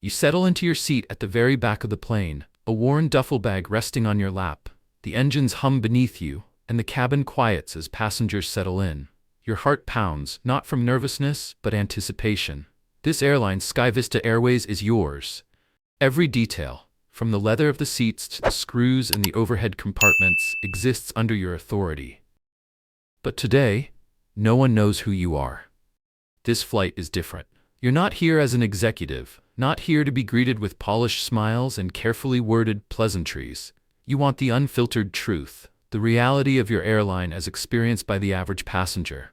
You settle into your seat at the very back of the plane, a worn duffel bag resting on your lap. The engines hum beneath you, and the cabin quiets as passengers settle in. Your heart pounds, not from nervousness, but anticipation. This airline, SkyVista Airways, is yours. Every detail, from the leather of the seats to the screws in the overhead compartments, exists under your authority. But today, no one knows who you are. This flight is different. You're not here as an executive, not here to be greeted with polished smiles and carefully worded pleasantries. You want the unfiltered truth, the reality of your airline as experienced by the average passenger.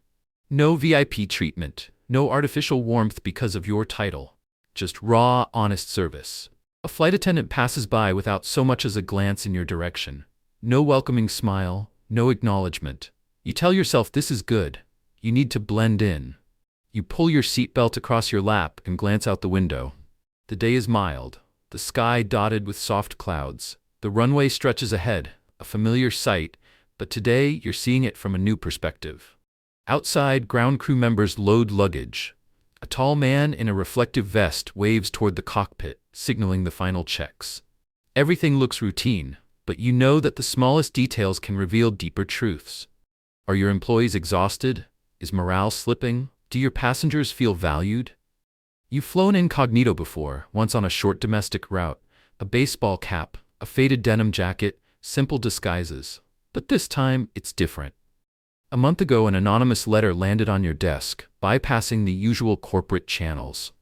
No VIP treatment, no artificial warmth because of your title. Just raw, honest service. A flight attendant passes by without so much as a glance in your direction. No welcoming smile, no acknowledgement. You tell yourself this is good. You need to blend in. You pull your seatbelt across your lap and glance out the window. The day is mild, the sky dotted with soft clouds. The runway stretches ahead, a familiar sight, but today you're seeing it from a new perspective. Outside, ground crew members load luggage. A tall man in a reflective vest waves toward the cockpit, signaling the final checks. Everything looks routine, but you know that the smallest details can reveal deeper truths. Are your employees exhausted? Is morale slipping? Do your passengers feel valued? You've flown incognito before, once on a short domestic route, a baseball cap, a faded denim jacket, simple disguises. But this time, it's different. A month ago, an anonymous letter landed on your desk, bypassing the usual corporate channels.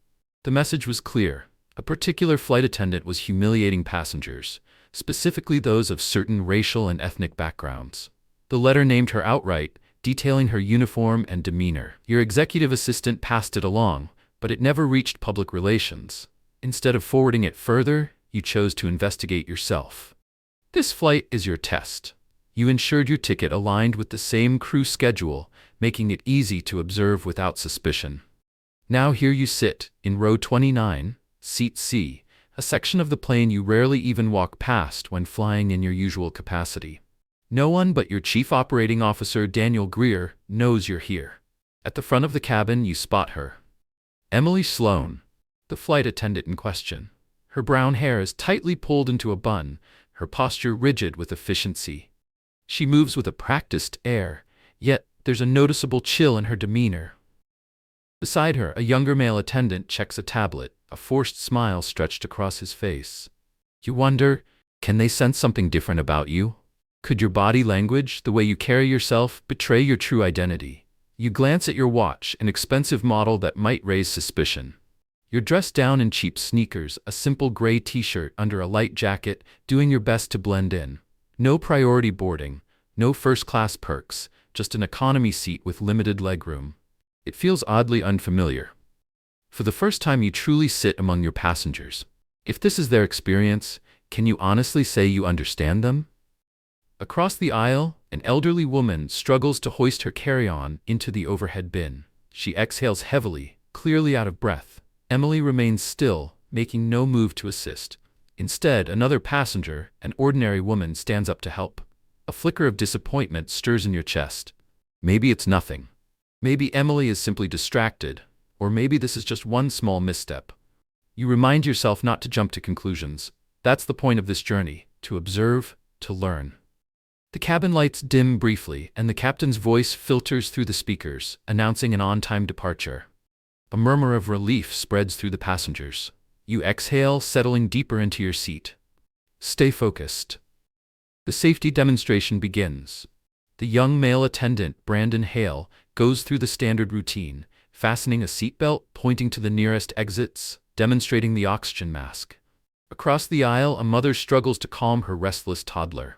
The message was clear. A particular flight attendant was humiliating passengers, specifically those of certain racial and ethnic backgrounds. The letter named her outright, detailing her uniform and demeanor. Your executive assistant passed it along, but it never reached public relations. Instead of forwarding it further, you chose to investigate yourself. This flight is your test. You ensured your ticket aligned with the same crew schedule, making it easy to observe without suspicion. Now here you sit, in row 29, seat C, a section of the plane you rarely even walk past when flying in your usual capacity. No one but your Chief Operating Officer, Daniel Greer, knows you're here. At the front of the cabin, you spot her. Emily Sloan, the flight attendant in question. Her brown hair is tightly pulled into a bun, her posture rigid with efficiency. She moves with a practiced air, yet there's a noticeable chill in her demeanor. Beside her, a younger male attendant checks a tablet, a forced smile stretched across his face. You wonder, can they sense something different about you? Could your body language, the way you carry yourself, betray your true identity? You glance at your watch, an expensive model that might raise suspicion. You're dressed down in cheap sneakers, a simple gray t-shirt under a light jacket, doing your best to blend in. No priority boarding, no first-class perks, just an economy seat with limited legroom. It feels oddly unfamiliar. For the first time, you truly sit among your passengers. If this is their experience, can you honestly say you understand them? Across the aisle, an elderly woman struggles to hoist her carry-on into the overhead bin. She exhales heavily, clearly out of breath. Emily remains still, making no move to assist. Instead, another passenger, an ordinary woman, stands up to help. A flicker of disappointment stirs in your chest. Maybe it's nothing. Maybe Emily is simply distracted, or maybe this is just one small misstep. You remind yourself not to jump to conclusions. That's the point of this journey, to observe, to learn. The cabin lights dim briefly, and the captain's voice filters through the speakers, announcing an on-time departure. A murmur of relief spreads through the passengers. You exhale, settling deeper into your seat. Stay focused. The safety demonstration begins. The young male attendant, Brandon Hale, goes through the standard routine, fastening a seatbelt, pointing to the nearest exits, demonstrating the oxygen mask. Across the aisle, a mother struggles to calm her restless toddler.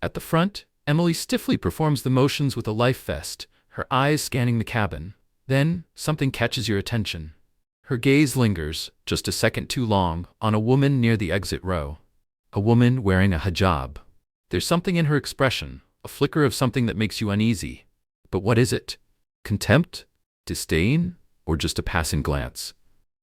At the front, Emily stiffly performs the motions with a life vest, her eyes scanning the cabin. Then, something catches your attention. Her gaze lingers, just a second too long, on a woman near the exit row. A woman wearing a hijab. There's something in her expression, a flicker of something that makes you uneasy. But what is it? Contempt? Disdain? Or just a passing glance?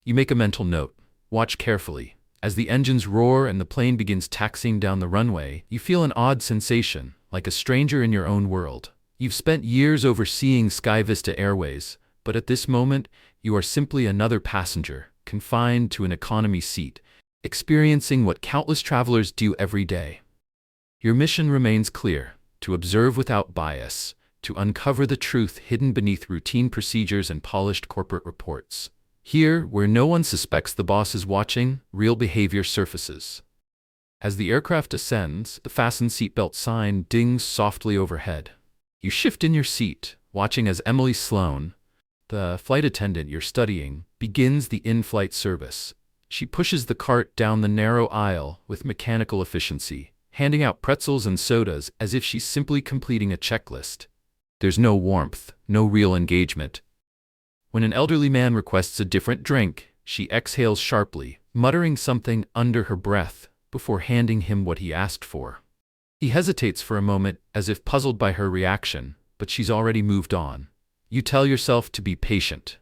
You make a mental note. Watch carefully. As the engines roar and the plane begins taxiing down the runway, you feel an odd sensation, like a stranger in your own world. You've spent years overseeing SkyVista Airways, but at this moment, you are simply another passenger, confined to an economy seat, experiencing what countless travelers do every day. Your mission remains clear: to observe without bias, to uncover the truth hidden beneath routine procedures and polished corporate reports. Here, where no one suspects the boss is watching, real behavior surfaces. As the aircraft ascends, the fasten seatbelt sign dings softly overhead. You shift in your seat, watching as Emily Sloan, the flight attendant you're studying, begins the in-flight service. She pushes the cart down the narrow aisle with mechanical efficiency, handing out pretzels and sodas as if she's simply completing a checklist. There's no warmth, no real engagement. When an elderly man requests a different drink, she exhales sharply, muttering something under her breath before handing him what he asked for. He hesitates for a moment, as if puzzled by her reaction, but she's already moved on. You tell yourself to be patient.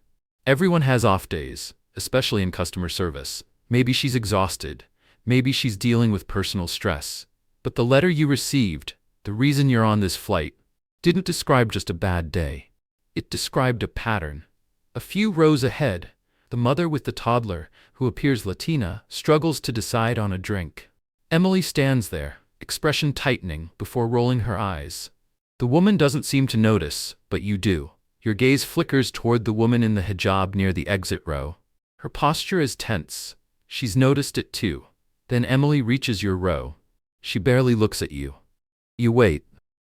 Everyone has off days, especially in customer service. Maybe she's exhausted. Maybe she's dealing with personal stress. But the letter you received, the reason you're on this flight, didn't describe just a bad day. It described a pattern. A few rows ahead, the mother with the toddler, who appears Latina, struggles to decide on a drink. Emily stands there, expression tightening, before rolling her eyes. The woman doesn't seem to notice, but you do. Your gaze flickers toward the woman in the hijab near the exit row. Her posture is tense. She's noticed it too. Then Emily reaches your row. She barely looks at you. You wait.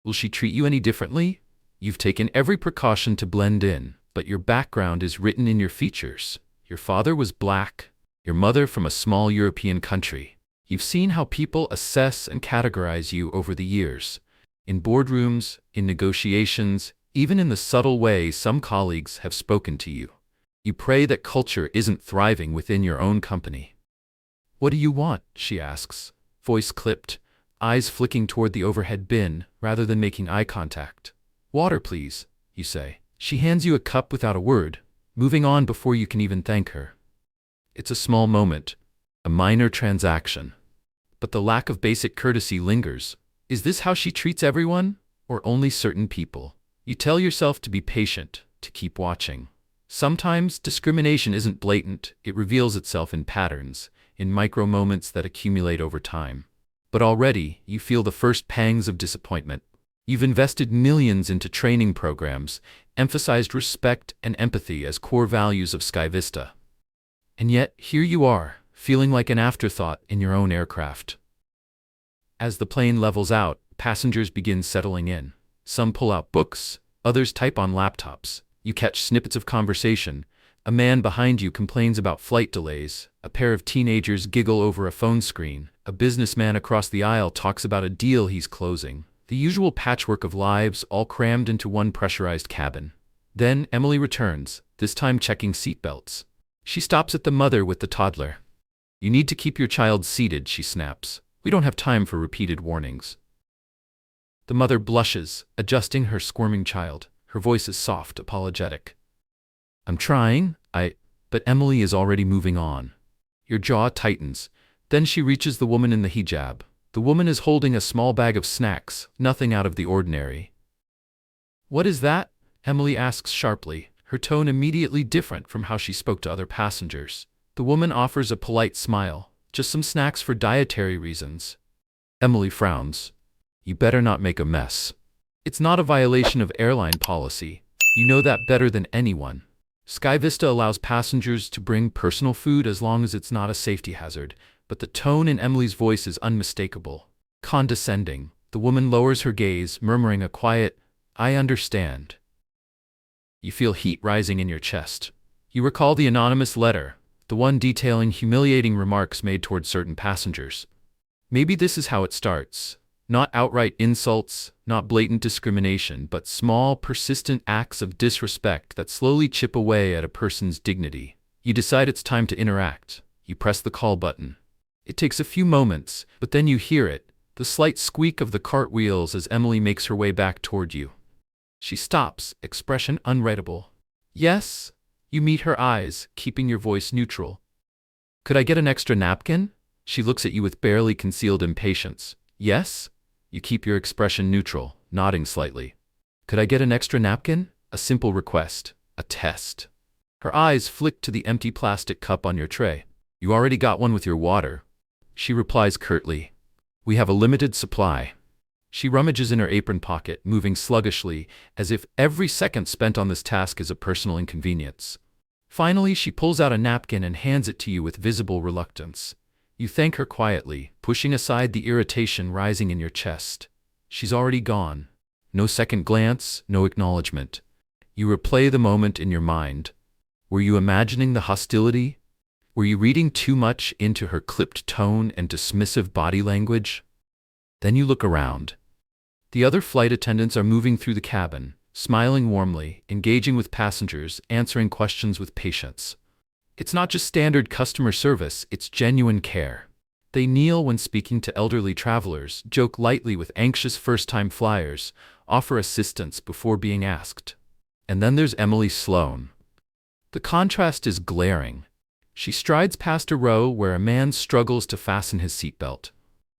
Will she treat you any differently? You've taken every precaution to blend in, but your background is written in your features. Your father was black, your mother from a small European country. You've seen how people assess and categorize you over the years. In boardrooms, in negotiations, even in the subtle way some colleagues have spoken to you. You pray that culture isn't thriving within your own company. What do you want? She asks, voice clipped, eyes flicking toward the overhead bin rather than making eye contact. Water, please, you say. She hands you a cup without a word, moving on before you can even thank her. It's a small moment, a minor transaction. But the lack of basic courtesy lingers. Is this how she treats everyone, or only certain people? You tell yourself to be patient, to keep watching. Sometimes discrimination isn't blatant, it reveals itself in patterns, in micro moments that accumulate over time. But already, you feel the first pangs of disappointment. You've invested millions into training programs, emphasized respect and empathy as core values of SkyVista. And yet, here you are, feeling like an afterthought in your own aircraft. As the plane levels out, passengers begin settling in. Some pull out books, others type on laptops. You catch snippets of conversation. A man behind you complains about flight delays. A pair of teenagers giggle over a phone screen. A businessman across the aisle talks about a deal he's closing. The usual patchwork of lives all crammed into one pressurized cabin. Then Emily returns, this time checking seatbelts. She stops at the mother with the toddler. You need to keep your child seated, she snaps. We don't have time for repeated warnings. The mother blushes, adjusting her squirming child. Her voice is soft, apologetic. I'm trying, but Emily is already moving on. Your jaw tightens. Then she reaches the woman in the hijab. The woman is holding a small bag of snacks, nothing out of the ordinary. What is that? Emily asks sharply, her tone immediately different from how she spoke to other passengers. The woman offers a polite smile, just some snacks for dietary reasons. Emily frowns. You better not make a mess. It's not a violation of airline policy. You know that better than anyone. SkyVista allows passengers to bring personal food as long as it's not a safety hazard, but the tone in Emily's voice is unmistakable. Condescending, the woman lowers her gaze, murmuring a quiet, I understand. You feel heat rising in your chest. You recall the anonymous letter, the one detailing humiliating remarks made toward certain passengers. Maybe this is how it starts. Not outright insults, not blatant discrimination, but small, persistent acts of disrespect that slowly chip away at a person's dignity. You decide it's time to interact. You press the call button. It takes a few moments, but then you hear it, the slight squeak of the cartwheels as Emily makes her way back toward you. She stops, expression unreadable. Yes? You meet her eyes, keeping your voice neutral. Could I get an extra napkin? She looks at you with barely concealed impatience. Yes? You keep your expression neutral, nodding slightly. Could I get an extra napkin? A simple request. A test. Her eyes flick to the empty plastic cup on your tray. "You already got one with your water," she replies curtly. "We have a limited supply." She rummages in her apron pocket, moving sluggishly, as if every second spent on this task is a personal inconvenience. Finally, she pulls out a napkin and hands it to you with visible reluctance. You thank her quietly, pushing aside the irritation rising in your chest. She's already gone. No second glance, no acknowledgement. You replay the moment in your mind. Were you imagining the hostility? Were you reading too much into her clipped tone and dismissive body language? Then you look around. The other flight attendants are moving through the cabin, smiling warmly, engaging with passengers, answering questions with patience. It's not just standard customer service, it's genuine care. They kneel when speaking to elderly travelers, joke lightly with anxious first-time flyers, offer assistance before being asked. And then there's Emily Sloan. The contrast is glaring. She strides past a row where a man struggles to fasten his seatbelt.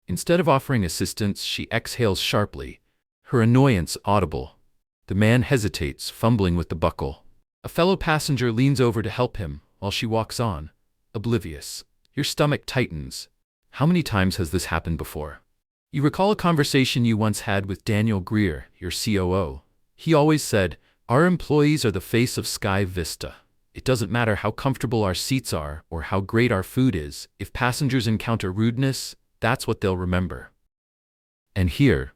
Instead of offering assistance, she exhales sharply, her annoyance audible. The man hesitates, fumbling with the buckle. A fellow passenger leans over to help him, while she walks on, oblivious. Your stomach tightens. How many times has this happened before? You recall a conversation you once had with Daniel Greer, your COO. He always said, "Our employees are the face of Sky Vista. It doesn't matter how comfortable our seats are or how great our food is. If passengers encounter rudeness, that's what they'll remember." And here,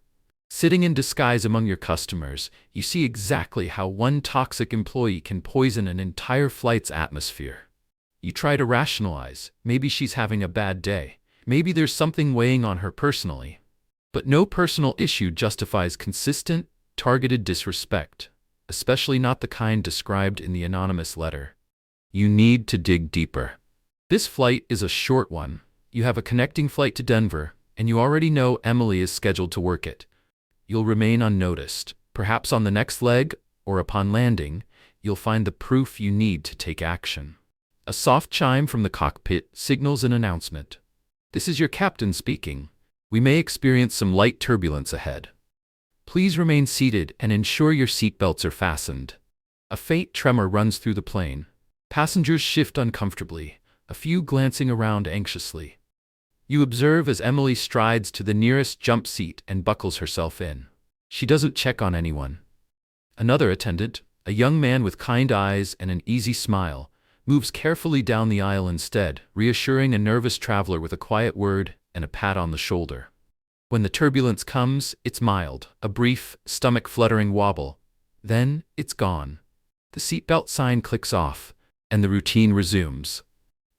sitting in disguise among your customers, you see exactly how one toxic employee can poison an entire flight's atmosphere. You try to rationalize, maybe she's having a bad day. Maybe there's something weighing on her personally. But no personal issue justifies consistent, targeted disrespect, especially not the kind described in the anonymous letter. You need to dig deeper. This flight is a short one. You have a connecting flight to Denver, and you already know Emily is scheduled to work it. You'll remain unnoticed. Perhaps on the next leg, or upon landing, you'll find the proof you need to take action. A soft chime from the cockpit signals an announcement. "This is your captain speaking. We may experience some light turbulence ahead. Please remain seated and ensure your seatbelts are fastened." A faint tremor runs through the plane. Passengers shift uncomfortably, a few glancing around anxiously. You observe as Emily strides to the nearest jump seat and buckles herself in. She doesn't check on anyone. Another attendant, a young man with kind eyes and an easy smile, moves carefully down the aisle instead, reassuring a nervous traveler with a quiet word and a pat on the shoulder. When the turbulence comes, it's mild, a brief, stomach-fluttering wobble. Then, it's gone. The seatbelt sign clicks off, and the routine resumes.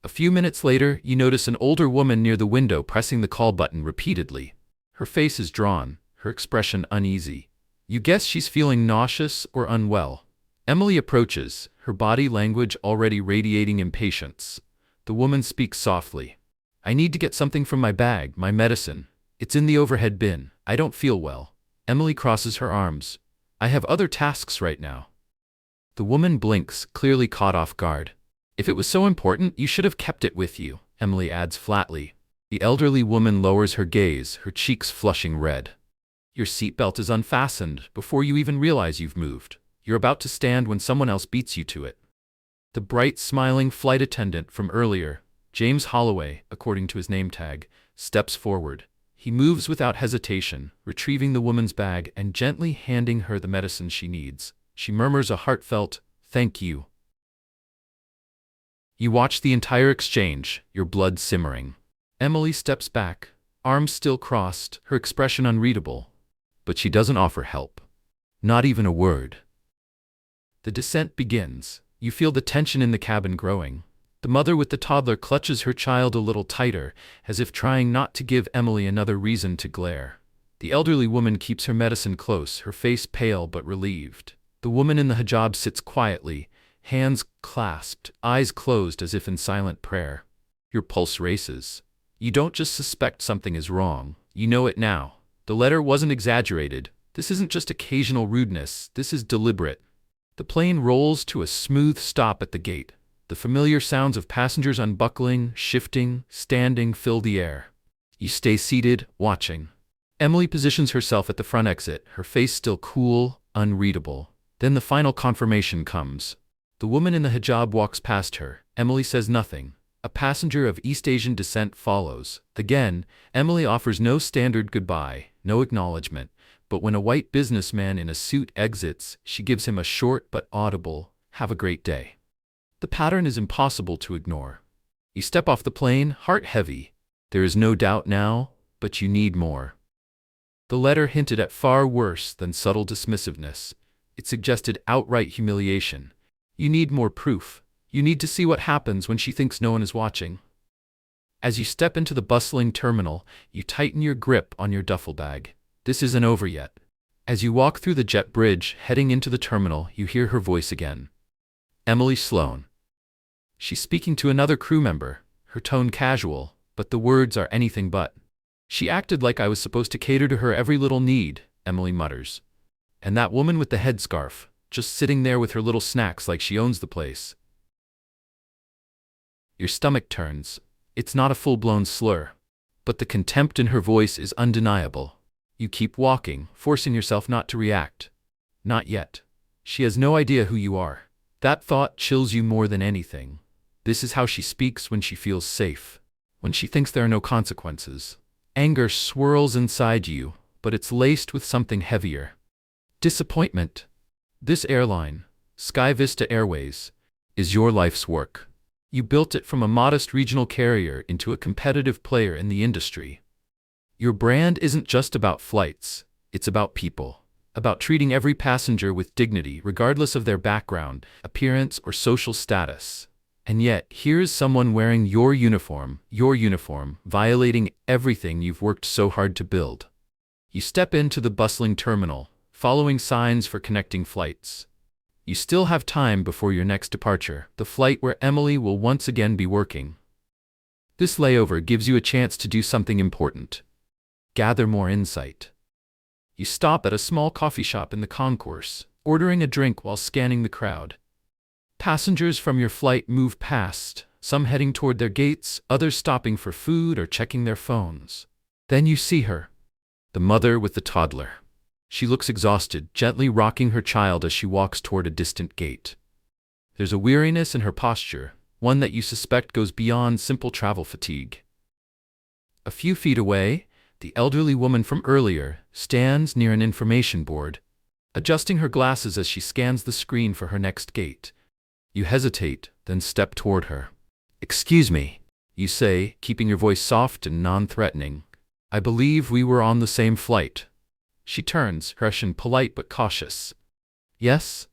A few minutes later, you notice an older woman near the window pressing the call button repeatedly. Her face is drawn, her expression uneasy. You guess she's feeling nauseous or unwell. Emily approaches, her body language already radiating impatience. The woman speaks softly. "I need to get something from my bag, my medicine. It's in the overhead bin. I don't feel well." Emily crosses her arms. "I have other tasks right now." The woman blinks, clearly caught off guard. "If it was so important, you should have kept it with you," Emily adds flatly. The elderly woman lowers her gaze, her cheeks flushing red. "Your seatbelt is unfastened before you even realize you've moved. You're about to stand when someone else beats you to it." The bright, smiling flight attendant from earlier, James Holloway, according to his name tag, steps forward. He moves without hesitation, retrieving the woman's bag and gently handing her the medicine she needs. She murmurs a heartfelt, "Thank you." You watch the entire exchange, your blood simmering. Emily steps back, arms still crossed, her expression unreadable. But she doesn't offer help. Not even a word. The descent begins. You feel the tension in the cabin growing. The mother with the toddler clutches her child a little tighter, as if trying not to give Emily another reason to glare. The elderly woman keeps her medicine close, her face pale but relieved. The woman in the hijab sits quietly, hands clasped, eyes closed as if in silent prayer. Your pulse races. You don't just suspect something is wrong, you know it now. The letter wasn't exaggerated. This isn't just occasional rudeness, this is deliberate. The plane rolls to a smooth stop at the gate. The familiar sounds of passengers unbuckling, shifting, standing fill the air. You stay seated, watching. Emily positions herself at the front exit, her face still cool, unreadable. Then the final confirmation comes. The woman in the hijab walks past her. Emily says nothing. A passenger of East Asian descent follows. Again, Emily offers no standard goodbye, no acknowledgement, but when a white businessman in a suit exits, she gives him a short but audible, "Have a great day." The pattern is impossible to ignore. You step off the plane, heart heavy. There is no doubt now, but you need more. The letter hinted at far worse than subtle dismissiveness. It suggested outright humiliation. You need more proof. You need to see what happens when she thinks no one is watching. As you step into the bustling terminal, you tighten your grip on your duffel bag. This isn't over yet. As you walk through the jet bridge heading into the terminal, you hear her voice again. Emily Sloan. She's speaking to another crew member, her tone casual, but the words are anything but. She acted like I was supposed to cater to her every little need, Emily mutters. And that woman with the headscarf, just sitting there with her little snacks like she owns the place. Your stomach turns. It's not a full-blown slur, but the contempt in her voice is undeniable. You keep walking, forcing yourself not to react. Not yet. She has no idea who you are. That thought chills you more than anything. This is how she speaks when she feels safe, when she thinks there are no consequences. Anger swirls inside you, but it's laced with something heavier. Disappointment. This airline, Sky Vista Airways, is your life's work. You built it from a modest regional carrier into a competitive player in the industry. Your brand isn't just about flights, it's about people, about treating every passenger with dignity regardless of their background, appearance, or social status. And yet, here's someone wearing your uniform, violating everything you've worked so hard to build. You step into the bustling terminal, following signs for connecting flights. You still have time before your next departure, the flight where Emily will once again be working. This layover gives you a chance to do something important. Gather more insight. You stop at a small coffee shop in the concourse, ordering a drink while scanning the crowd. Passengers from your flight move past, some heading toward their gates, others stopping for food or checking their phones. Then you see her, the mother with the toddler. She looks exhausted, gently rocking her child as she walks toward a distant gate. There's a weariness in her posture, one that you suspect goes beyond simple travel fatigue. A few feet away, the elderly woman from earlier stands near an information board, adjusting her glasses as she scans the screen for her next gate. You hesitate, then step toward her. "Excuse me," you say, keeping your voice soft and non-threatening. "I believe we were on the same flight." She turns, fresh and polite but cautious. "Yes?"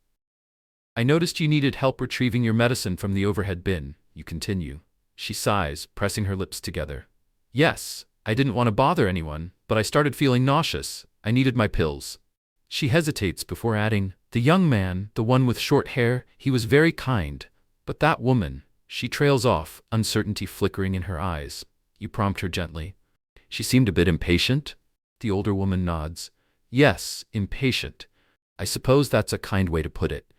"I noticed you needed help retrieving your medicine from the overhead bin," you continue. She sighs, pressing her lips together. "Yes, I didn't want to bother anyone, but I started feeling nauseous. I needed my pills." She hesitates before adding, "The young man, the one with short hair, he was very kind. But that woman," she trails off, uncertainty flickering in her eyes. You prompt her gently. "She seemed a bit impatient?" The older woman nods. "Yes, impatient. I suppose that's a kind way to put it."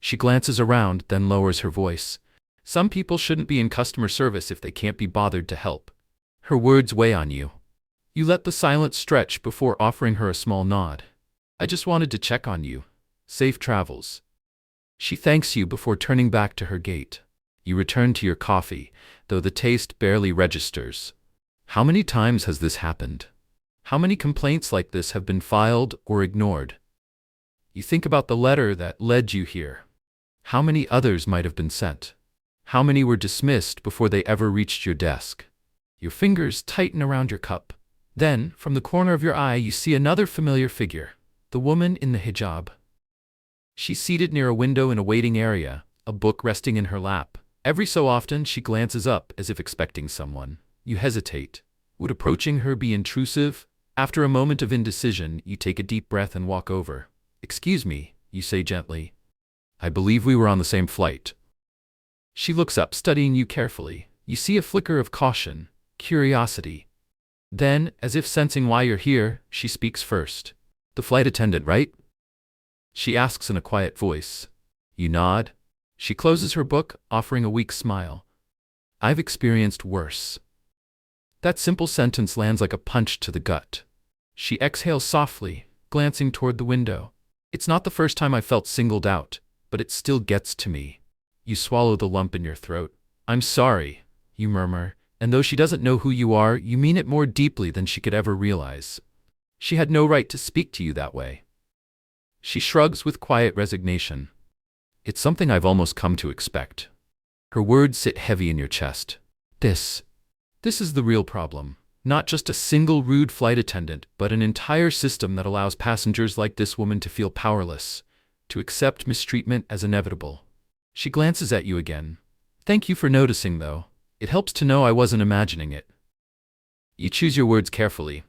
She glances around, then lowers her voice. "Some people shouldn't be in customer service if they can't be bothered to help." Her words weigh on you. You let the silence stretch before offering her a small nod. "I just wanted to check on you. Safe travels." She thanks you before turning back to her gate. You return to your coffee, though the taste barely registers. How many times has this happened? How many complaints like this have been filed or ignored? You think about the letter that led you here. How many others might have been sent? How many were dismissed before they ever reached your desk? Your fingers tighten around your cup. Then, from the corner of your eye, you see another familiar figure, the woman in the hijab. She's seated near a window in a waiting area, a book resting in her lap. Every so often, she glances up as if expecting someone. You hesitate. Would approaching her be intrusive? After a moment of indecision, you take a deep breath and walk over. "Excuse me," you say gently. "I believe we were on the same flight." She looks up, studying you carefully. You see a flicker of caution, curiosity. Then, as if sensing why you're here, she speaks first. "The flight attendant, right?" She asks in a quiet voice. You nod. She closes her book, offering a weak smile. "I've experienced worse." That simple sentence lands like a punch to the gut. She exhales softly, glancing toward the window. "It's not the first time I felt singled out, but but it still gets to me. You swallow the lump in your throat. I'm sorry, you murmur, and though she doesn't know who you are, you mean it more deeply than she could ever realize. She had no right to speak to you that way. She shrugs with quiet resignation. It's something I've almost come to expect. Her words sit heavy in your chest. This is the real problem. Not just a single rude flight attendant, but an entire system that allows passengers like this woman to feel powerless, to accept mistreatment as inevitable. She glances at you again. Thank you for noticing, though. It helps to know I wasn't imagining it. You choose your words carefully.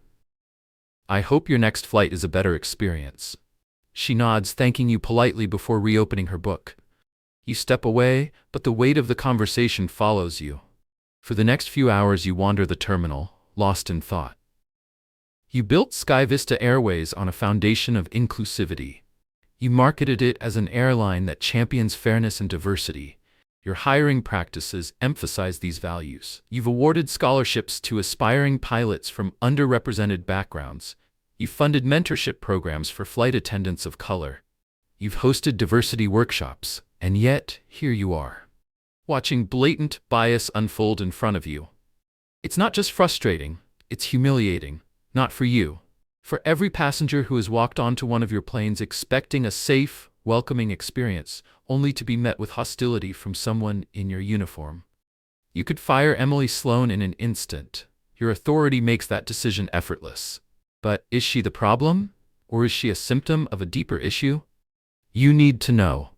I hope your next flight is a better experience. She nods, thanking you politely before reopening her book. You step away, but the weight of the conversation follows you. For the next few hours you wander the terminal, lost in thought. You built SkyVista Airways on a foundation of inclusivity. You marketed it as an airline that champions fairness and diversity. Your hiring practices emphasize these values. You've awarded scholarships to aspiring pilots from underrepresented backgrounds. You've funded mentorship programs for flight attendants of color. You've hosted diversity workshops, and yet, here you are, watching blatant bias unfold in front of you. It's not just frustrating, it's humiliating. Not for you. For every passenger who has walked onto one of your planes expecting a safe, welcoming experience, only to be met with hostility from someone in your uniform. You could fire Emily Sloan in an instant. Your authority makes that decision effortless. But is she the problem? Or is she a symptom of a deeper issue? You need to know.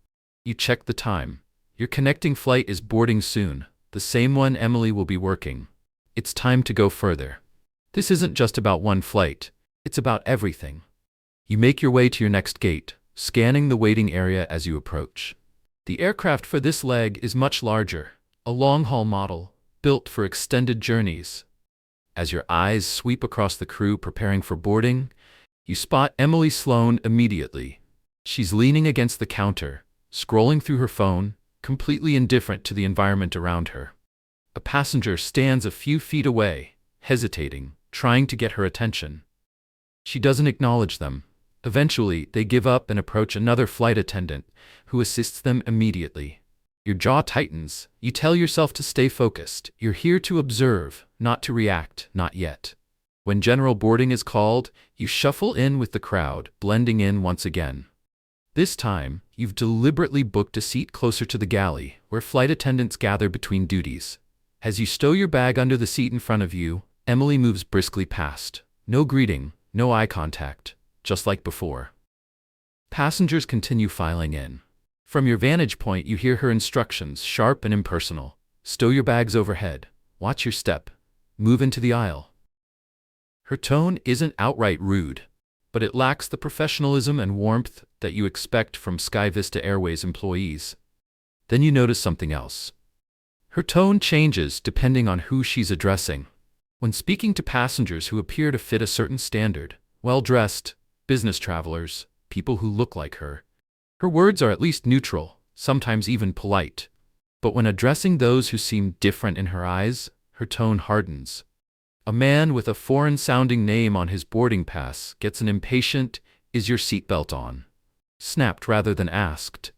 You check the time. Your connecting flight is boarding soon, the same one Emily will be working. It's time to go further. This isn't just about one flight. It's about everything. You make your way to your next gate, scanning the waiting area as you approach. The aircraft for this leg is much larger, a long-haul model, built for extended journeys. As your eyes sweep across the crew preparing for boarding, you spot Emily Sloan immediately. She's leaning against the counter, scrolling through her phone, completely indifferent to the environment around her. A passenger stands a few feet away, hesitating, trying to get her attention. She doesn't acknowledge them. Eventually, they give up and approach another flight attendant, who assists them immediately. Your jaw tightens. You tell yourself to stay focused. You're here to observe, not to react, not yet. When general boarding is called, you shuffle in with the crowd, blending in once again. This time, you've deliberately booked a seat closer to the galley, where flight attendants gather between duties. As you stow your bag under the seat in front of you, Emily moves briskly past. No greeting, no eye contact, just like before. Passengers continue filing in. From your vantage point, you hear her instructions, sharp and impersonal. Stow your bags overhead. Watch your step. Move into the aisle. Her tone isn't outright rude, but it lacks the professionalism and warmth that you expect from SkyVista Airways employees. Then you notice something else. Her tone changes depending on who she's addressing. When speaking to passengers who appear to fit a certain standard, well-dressed, business travelers, people who look like her words are at least neutral, sometimes even polite. But when addressing those who seem different in her eyes, her tone hardens. A man with a foreign-sounding name on his boarding pass gets an impatient, "Is your seatbelt on?" snapped rather than asked.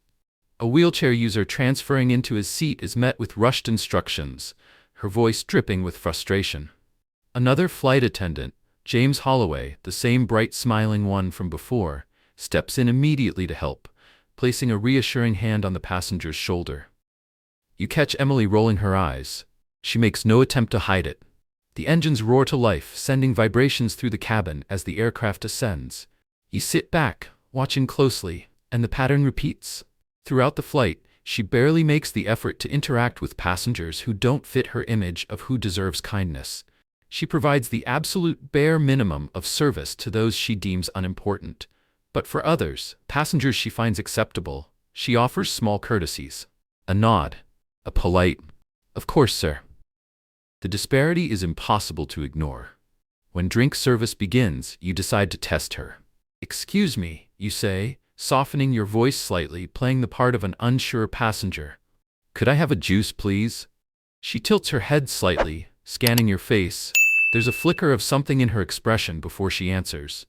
A wheelchair user transferring into his seat is met with rushed instructions, her voice dripping with frustration. Another flight attendant, James Holloway, the same bright smiling one from before, steps in immediately to help, placing a reassuring hand on the passenger's shoulder. You catch Emily rolling her eyes. She makes no attempt to hide it. The engines roar to life, sending vibrations through the cabin as the aircraft ascends. You sit back, watching closely, and the pattern repeats. Throughout the flight, she barely makes the effort to interact with passengers who don't fit her image of who deserves kindness. She provides the absolute bare minimum of service to those she deems unimportant. But for others, passengers she finds acceptable, she offers small courtesies. A nod. A polite, "Of course, sir." The disparity is impossible to ignore. When drink service begins, you decide to test her. "Excuse me," you say, softening your voice slightly, playing the part of an unsure passenger. "Could I have a juice, please?" She tilts her head slightly, scanning your face. There's a flicker of something in her expression before she answers.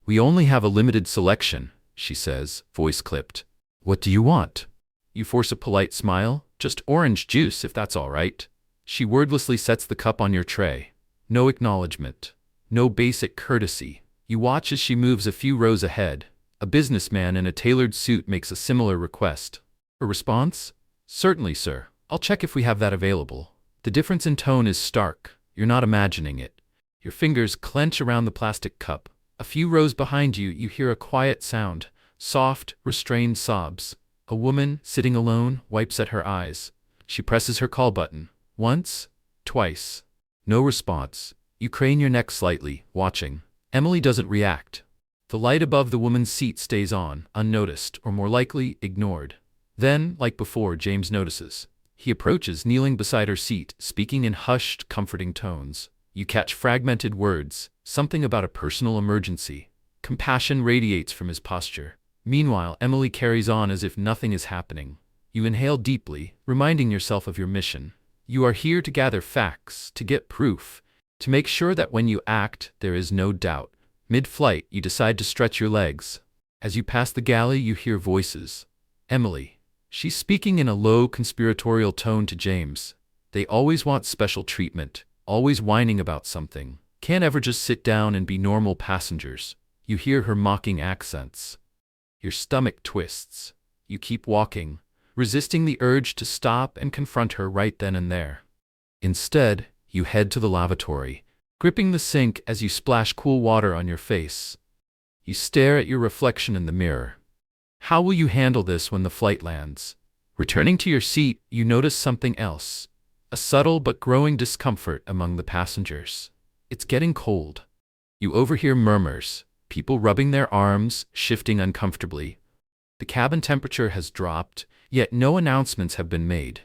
"We only have a limited selection," she says, voice clipped. What do you want? You force a polite smile. Just orange juice, if that's all right. She wordlessly sets the cup on your tray. No acknowledgement. No basic courtesy. You watch as she moves a few rows ahead. A businessman in a tailored suit makes a similar request. Her response? Certainly, sir. I'll check if we have that available. The difference in tone is stark. You're not imagining it. Your fingers clench around the plastic cup. A few rows behind you, you hear a quiet sound. Soft, restrained sobs. A woman, sitting alone, wipes at her eyes. She presses her call button. Once, twice. No response. You crane your neck slightly, watching. Emily doesn't react. The light above the woman's seat stays on, unnoticed, or more likely, ignored. Then, like before, James notices. He approaches, kneeling beside her seat, speaking in hushed, comforting tones. You catch fragmented words, something about a personal emergency. Compassion radiates from his posture. Meanwhile, Emily carries on as if nothing is happening. You inhale deeply, reminding yourself of your mission. You are here to gather facts, to get proof, to make sure that when you act, there is no doubt. Mid-flight, you decide to stretch your legs. As you pass the galley, you hear voices. Emily. She's speaking in a low, conspiratorial tone to James. They always want special treatment, always whining about something. Can't ever just sit down and be normal passengers. You hear her mocking accents. Your stomach twists. You keep walking, resisting the urge to stop and confront her right then and there. Instead, you head to the lavatory, gripping the sink as you splash cool water on your face. You stare at your reflection in the mirror. How will you handle this when the flight lands? Returning to your seat, you notice something else. A subtle but growing discomfort among the passengers. It's getting cold. You overhear murmurs, people rubbing their arms, shifting uncomfortably. The cabin temperature has dropped, yet no announcements have been made.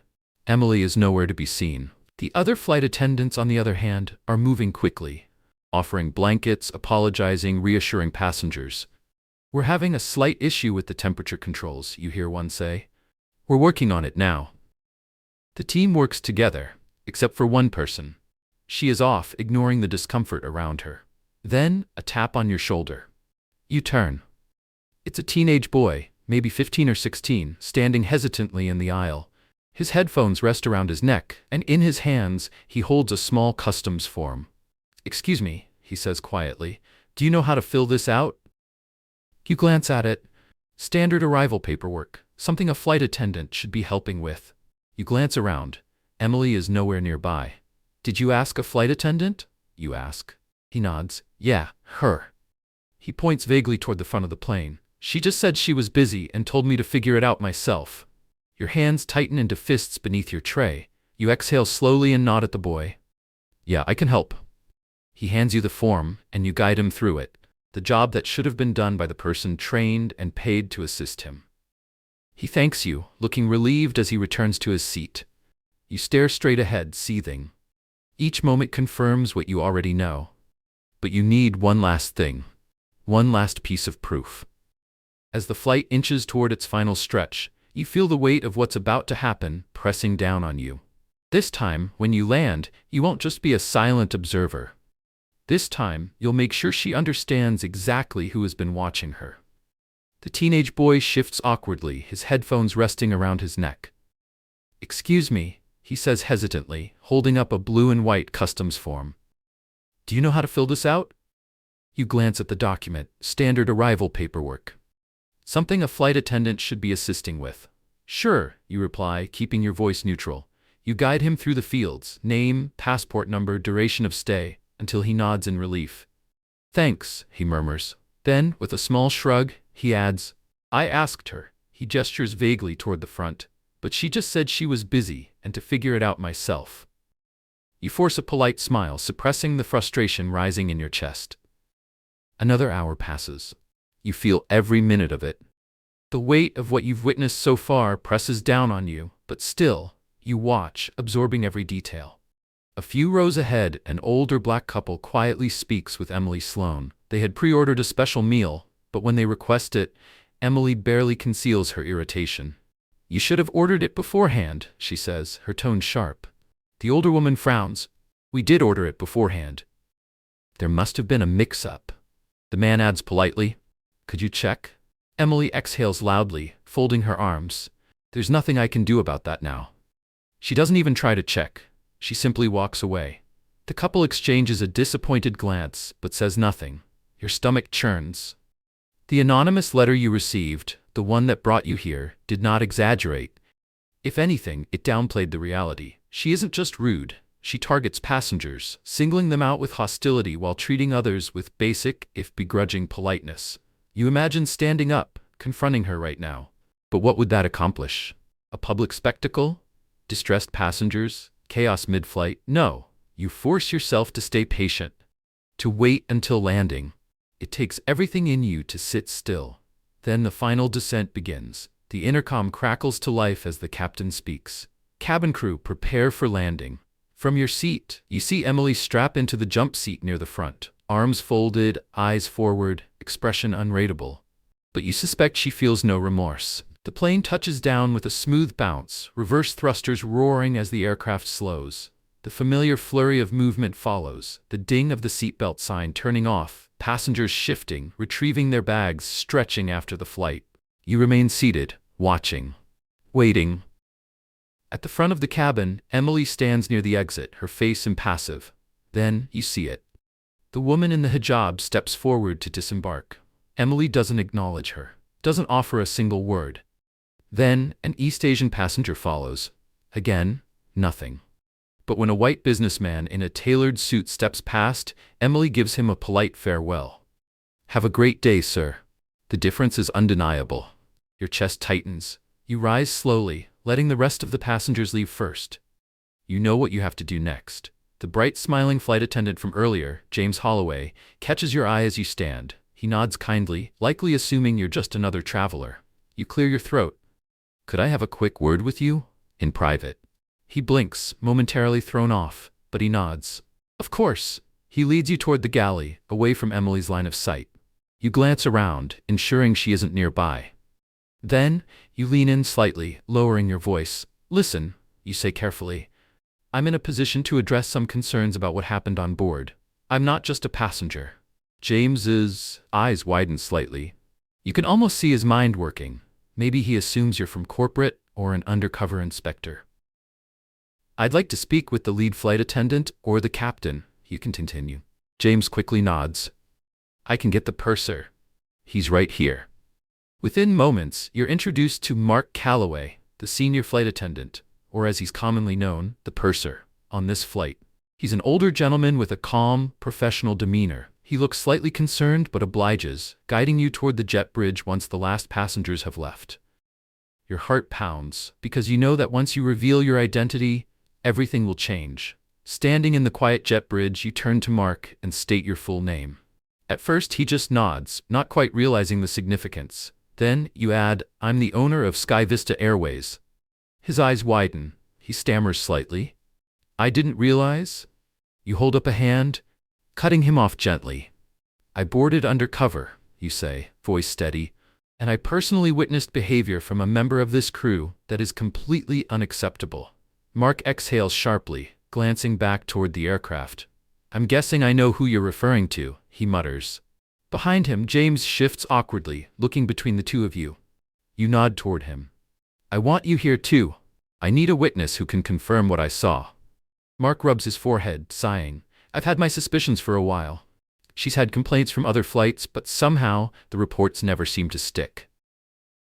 Emily is nowhere to be seen. The other flight attendants, on the other hand, are moving quickly, offering blankets, apologizing, reassuring passengers. We're having a slight issue with the temperature controls, you hear one say. We're working on it now. The team works together, except for one person. She is off, ignoring the discomfort around her. Then, a tap on your shoulder. You turn. It's a teenage boy, maybe 15 or 16, standing hesitantly in the aisle. His headphones rest around his neck, and in his hands, he holds a small customs form. Excuse me, he says quietly. Do you know how to fill this out? You glance at it. Standard arrival paperwork, something a flight attendant should be helping with. You glance around. Emily is nowhere nearby. Did you ask a flight attendant? You ask. He nods. Yeah, her. He points vaguely toward the front of the plane. She just said she was busy and told me to figure it out myself. Your hands tighten into fists beneath your tray. You exhale slowly and nod at the boy. Yeah, I can help. He hands you the form, and you guide him through it. The job that should have been done by the person trained and paid to assist him. He thanks you, looking relieved as he returns to his seat. You stare straight ahead, seething. Each moment confirms what you already know. But you need one last thing. One last piece of proof. As the flight inches toward its final stretch, you feel the weight of what's about to happen pressing down on you. This time, when you land, you won't just be a silent observer. This time, you'll make sure she understands exactly who has been watching her. The teenage boy shifts awkwardly, his headphones resting around his neck. Excuse me, he says hesitantly, holding up a blue and white customs form. Do you know how to fill this out? You glance at the document, standard arrival paperwork. Something a flight attendant should be assisting with. Sure, you reply, keeping your voice neutral. You guide him through the fields, name, passport number, duration of stay, until he nods in relief. Thanks, he murmurs. Then, with a small shrug, he adds, I asked her. He gestures vaguely toward the front, but she just said she was busy and to figure it out myself. You force a polite smile, suppressing the frustration rising in your chest. Another hour passes. You feel every minute of it. The weight of what you've witnessed so far presses down on you, but still, you watch, absorbing every detail. A few rows ahead, an older black couple quietly speaks with Emily Sloan. They had pre-ordered a special meal, but when they request it, Emily barely conceals her irritation. You should have ordered it beforehand, she says, her tone sharp. The older woman frowns. We did order it beforehand. There must have been a mix-up. The man adds politely, could you check? Emily exhales loudly, folding her arms. There's nothing I can do about that now. She doesn't even try to check. She simply walks away. The couple exchanges a disappointed glance, but says nothing. Your stomach churns. The anonymous letter you received, the one that brought you here, did not exaggerate. If anything, it downplayed the reality. She isn't just rude. She targets passengers, singling them out with hostility while treating others with basic, if begrudging, politeness. You imagine standing up, confronting her right now. But what would that accomplish? A public spectacle? Distressed passengers? Chaos mid-flight? No. You force yourself to stay patient. To wait until landing. It takes everything in you to sit still. Then the final descent begins. The intercom crackles to life as the captain speaks. Cabin crew, prepare for landing. From your seat, you see Emily strap into the jump seat near the front. Arms folded, eyes forward, expression unreadable. But you suspect she feels no remorse. The plane touches down with a smooth bounce, reverse thrusters roaring as the aircraft slows. The familiar flurry of movement follows, the ding of the seatbelt sign turning off, passengers shifting, retrieving their bags, stretching after the flight. You remain seated, watching, waiting. At the front of the cabin, Emily stands near the exit, her face impassive. Then, you see it. The woman in the hijab steps forward to disembark. Emily doesn't acknowledge her, doesn't offer a single word. Then, an East Asian passenger follows. Again, nothing. But when a white businessman in a tailored suit steps past, Emily gives him a polite farewell. Have a great day, sir. The difference is undeniable. Your chest tightens. You rise slowly, letting the rest of the passengers leave first. You know what you have to do next. The bright smiling flight attendant from earlier, James Holloway, catches your eye as you stand. He nods kindly, likely assuming you're just another traveler. You clear your throat. Could I have a quick word with you? In private. He blinks, momentarily thrown off, but he nods. Of course. He leads you toward the galley, away from Emily's line of sight. You glance around, ensuring she isn't nearby. Then, you lean in slightly, lowering your voice. Listen, you say carefully. I'm in a position to address some concerns about what happened on board. I'm not just a passenger. James's eyes widen slightly. You can almost see his mind working. Maybe he assumes you're from corporate or an undercover inspector. I'd like to speak with the lead flight attendant or the captain, you can continue. James quickly nods. I can get the purser. He's right here. Within moments, you're introduced to Mark Calloway, the senior flight attendant, or as he's commonly known, the purser, on this flight. He's an older gentleman with a calm, professional demeanor. He looks slightly concerned but obliges, guiding you toward the jet bridge once the last passengers have left. Your heart pounds, because you know that once you reveal your identity, everything will change. Standing in the quiet jet bridge, you turn to Mark and state your full name. At first, he just nods, not quite realizing the significance. Then, you add, I'm the owner of Sky Vista Airways. His eyes widen. He stammers slightly. I didn't realize? You hold up a hand, cutting him off gently. I boarded Undercover, you say, voice steady, and I personally witnessed behavior from a member of this crew that is completely unacceptable. Mark exhales sharply, glancing back toward the aircraft. I'm guessing I know who you're referring to, he mutters. Behind him, James shifts awkwardly, looking between the two of you. You nod toward him. I want you here too. I need a witness who can confirm what I saw. Mark rubs his forehead, sighing. I've had my suspicions for a while. She's had complaints from other flights, but somehow the reports never seem to stick.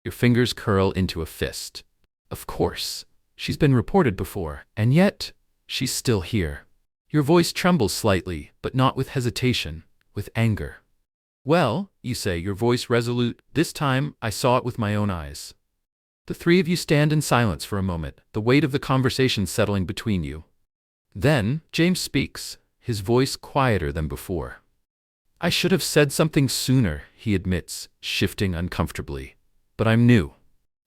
Your fingers curl into a fist. Of course. She's been reported before, and yet, she's still here. Your voice trembles slightly, but not with hesitation, with anger. Well, you say, your voice resolute, this time I saw it with my own eyes. The three of you stand in silence for a moment, the weight of the conversation settling between you. Then, James speaks, his voice quieter than before. I should have said something sooner, he admits, shifting uncomfortably. But I'm new.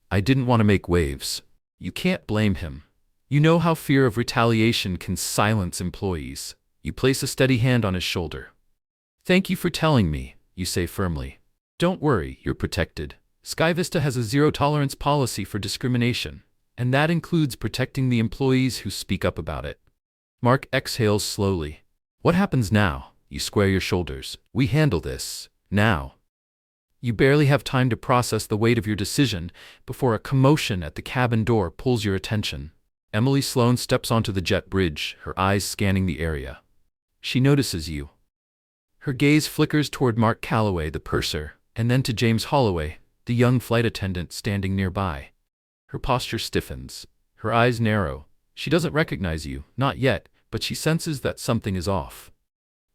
I didn't want to make waves. You can't blame him. You know how fear of retaliation can silence employees. You place a steady hand on his shoulder. Thank you for telling me, you say firmly. Don't worry, you're protected. Sky Vista has a zero-tolerance policy for discrimination, and that includes protecting the employees who speak up about it. Mark exhales slowly. What happens now? You square your shoulders. We handle this. Now. You barely have time to process the weight of your decision before a commotion at the cabin door pulls your attention. Emily Sloan steps onto the jet bridge, her eyes scanning the area. She notices you. Her gaze flickers toward Mark Calloway, the purser, and then to James Holloway, the young flight attendant standing nearby. Her posture stiffens. Her eyes narrow. She doesn't recognize you, not yet, but she senses that something is off.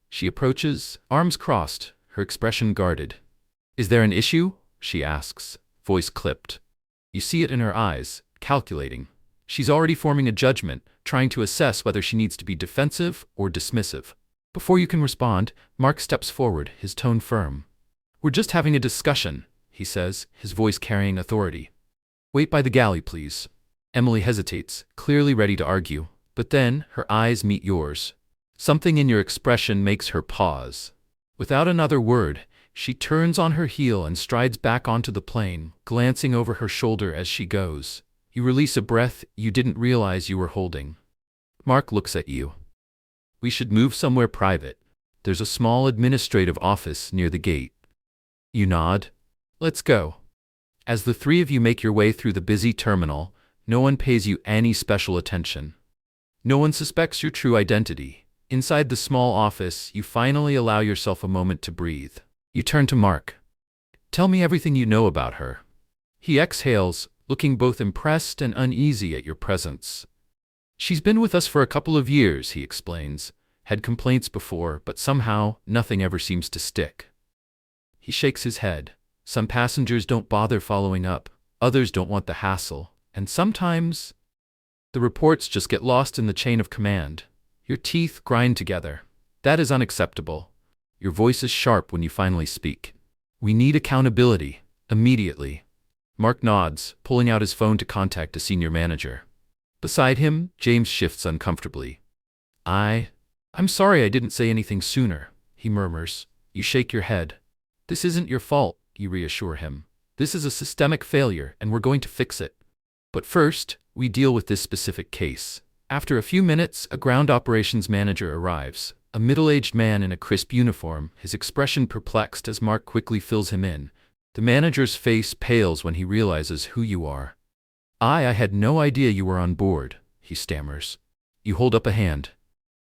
She approaches, arms crossed, her expression guarded. "Is there an issue?" she asks, voice clipped. You see it in her eyes, calculating. She's already forming a judgment, trying to assess whether she needs to be defensive or dismissive. Before you can respond, Mark steps forward, his tone firm. "We're just having a discussion," he says, his voice carrying authority. "Wait by the galley, please." Emily hesitates, clearly ready to argue, but then her eyes meet yours. Something in your expression makes her pause. Without another word, she turns on her heel and strides back onto the plane, glancing over her shoulder as she goes. You release a breath you didn't realize you were holding. Mark looks at you. "We should move somewhere private. There's a small administrative office near the gate." You nod. "Let's go." As the three of you make your way through the busy terminal, no one pays you any special attention. No one suspects your true identity. Inside the small office, you finally allow yourself a moment to breathe. You turn to Mark. "Tell me everything you know about her." He exhales, looking both impressed and uneasy at your presence. "She's been with us for a couple of years," he explains. "Had complaints before, but somehow nothing ever seems to stick." He shakes his head. "Some passengers don't bother following up, others don't want the hassle, and sometimes the reports just get lost in the chain of command." Your teeth grind together. "That is unacceptable." Your voice is sharp when you finally speak. "We need accountability, immediately." Mark nods, pulling out his phone to contact a senior manager. Beside him, James shifts uncomfortably. I'm sorry I didn't say anything sooner," he murmurs. You shake your head. "This isn't your fault," you reassure him. "This is a systemic failure, and we're going to fix it. But first, we deal with this specific case." After a few minutes, a ground operations manager arrives, a middle-aged man in a crisp uniform, his expression perplexed as Mark quickly fills him in. The manager's face pales when he realizes who you are. I had no idea you were on board," he stammers. You hold up a hand.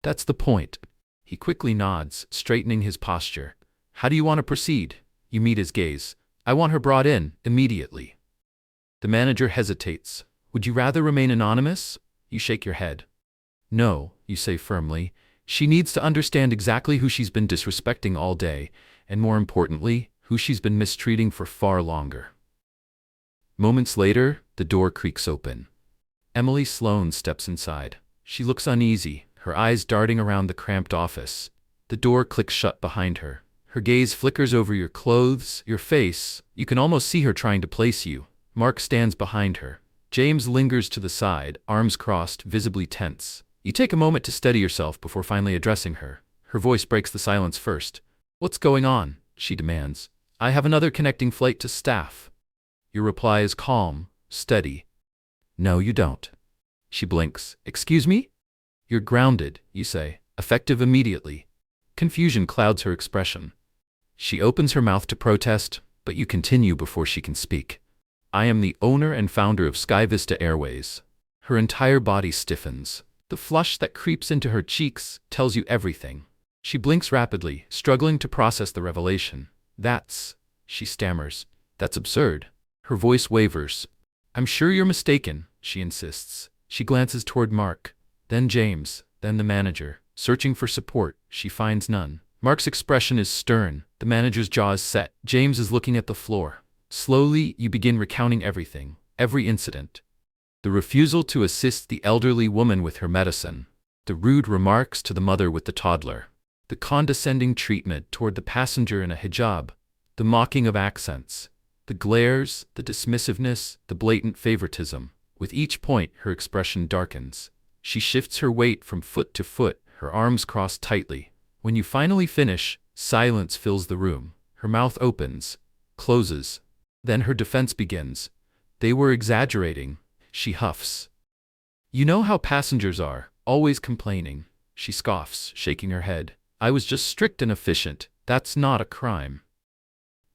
"That's the point." He quickly nods, straightening his posture. "How do you want to proceed?" You meet his gaze. "I want her brought in, immediately." The manager hesitates. "Would you rather remain anonymous?" You shake your head. "No," you say firmly. "She needs to understand exactly who she's been disrespecting all day, and more importantly, who she's been mistreating for far longer." Moments later, the door creaks open. Emily Sloan steps inside. She looks uneasy, her eyes darting around the cramped office. The door clicks shut behind her. Her gaze flickers over your clothes, your face. You can almost see her trying to place you. Mark stands behind her. James lingers to the side, arms crossed, visibly tense. You take a moment to steady yourself before finally addressing her. Her voice breaks the silence first. "What's going on?" she demands. "I have another connecting flight to staff." Your reply is calm, steady. "No, you don't." She blinks. "Excuse me?" "You're grounded," you say, effective immediately. Confusion clouds her expression. She opens her mouth to protest, but you continue before she can speak. "I am the owner and founder of SkyVista Airways." Her entire body stiffens. The flush that creeps into her cheeks tells you everything. She blinks rapidly, struggling to process the revelation. She stammers. "That's absurd." Her voice wavers. "I'm sure you're mistaken," she insists. She glances toward Mark, then James, then the manager. Searching for support, she finds none. Mark's expression is stern, the manager's jaw is set. James is looking at the floor. Slowly, you begin recounting everything, every incident. The refusal to assist the elderly woman with her medicine. The rude remarks to the mother with the toddler. The condescending treatment toward the passenger in a hijab. The mocking of accents. The glares, the dismissiveness, the blatant favoritism. With each point, her expression darkens. She shifts her weight from foot to foot, her arms crossed tightly. When you finally finish, silence fills the room. Her mouth opens, closes. Then her defense begins. "They were exaggerating," she huffs. "You know how passengers are, always complaining," she scoffs, shaking her head. "I was just strict and efficient. That's not a crime."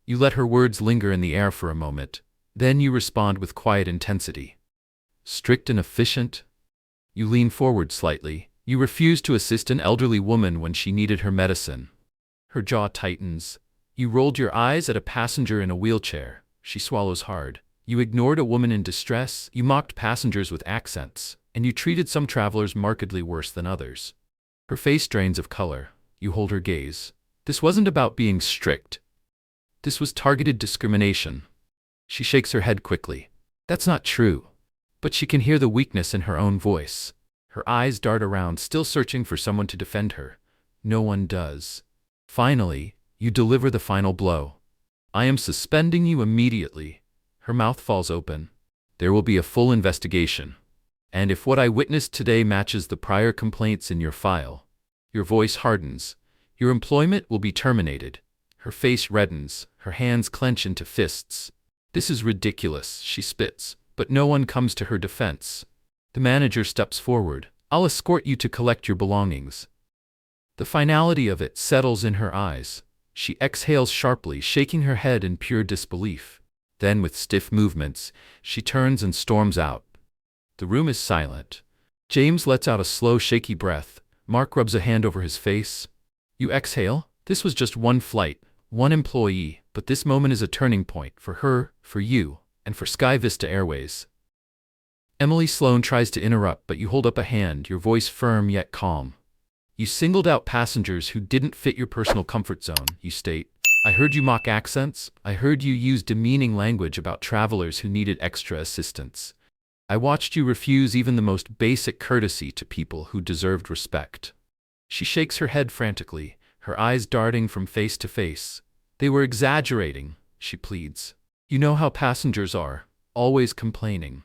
You let her words linger in the air for a moment. Then you respond with quiet intensity. Strict and efficient? You lean forward slightly. You refuse to assist an elderly woman when she needed her medicine. Her jaw tightens. You rolled your eyes at a passenger in a wheelchair. She swallows hard. You ignored a woman in distress. You mocked passengers with accents. And you treated some travelers markedly worse than others. Her face drains of color. You hold her gaze. This wasn't about being strict. This was targeted discrimination. She shakes her head quickly. That's not true. But she can hear the weakness in her own voice. Her eyes dart around, still searching for someone to defend her. No one does. Finally, you deliver the final blow. I am suspending you immediately. Her mouth falls open. There will be a full investigation. And if what I witnessed today matches the prior complaints in your file, your voice hardens. Your employment will be terminated. Her face reddens. Her hands clench into fists. This is ridiculous, she spits, but no one comes to her defense. The manager steps forward. I'll escort you to collect your belongings. The finality of it settles in her eyes. She exhales sharply, shaking her head in pure disbelief. Then, with stiff movements, she turns and storms out. The room is silent. James lets out a slow, shaky breath. Mark rubs a hand over his face. You exhale? This was just one flight, one employee, but this moment is a turning point for her, for you, and for Sky Vista Airways. Emily Sloan tries to interrupt, but you hold up a hand, your voice firm yet calm. You singled out passengers who didn't fit your personal comfort zone, you state. I heard you mock accents. I heard you use demeaning language about travelers who needed extra assistance. I watched you refuse even the most basic courtesy to people who deserved respect. She shakes her head frantically, her eyes darting from face to face. They were exaggerating, she pleads. You know how passengers are, always complaining.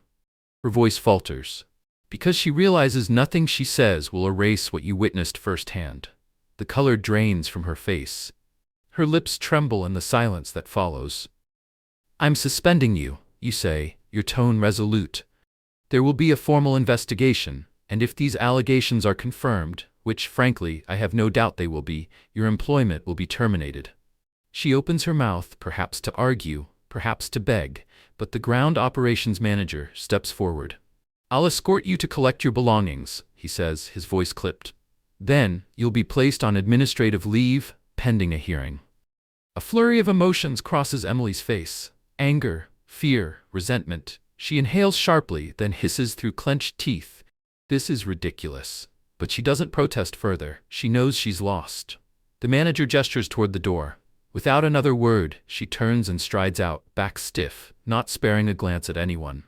Her voice falters, because she realizes nothing she says will erase what you witnessed firsthand. The color drains from her face. Her lips tremble in the silence that follows. I'm suspending you, you say, your tone resolute. There will be a formal investigation, and if these allegations are confirmed, which, frankly, I have no doubt they will be, your employment will be terminated. She opens her mouth, perhaps to argue, perhaps to beg, but the ground operations manager steps forward. I'll escort you to collect your belongings, he says, his voice clipped. Then, you'll be placed on administrative leave, pending a hearing. A flurry of emotions crosses Emily's face. Anger, fear, resentment. She inhales sharply, then hisses through clenched teeth. This is ridiculous. But she doesn't protest further. She knows she's lost. The manager gestures toward the door. Without another word, she turns and strides out, back stiff, not sparing a glance at anyone.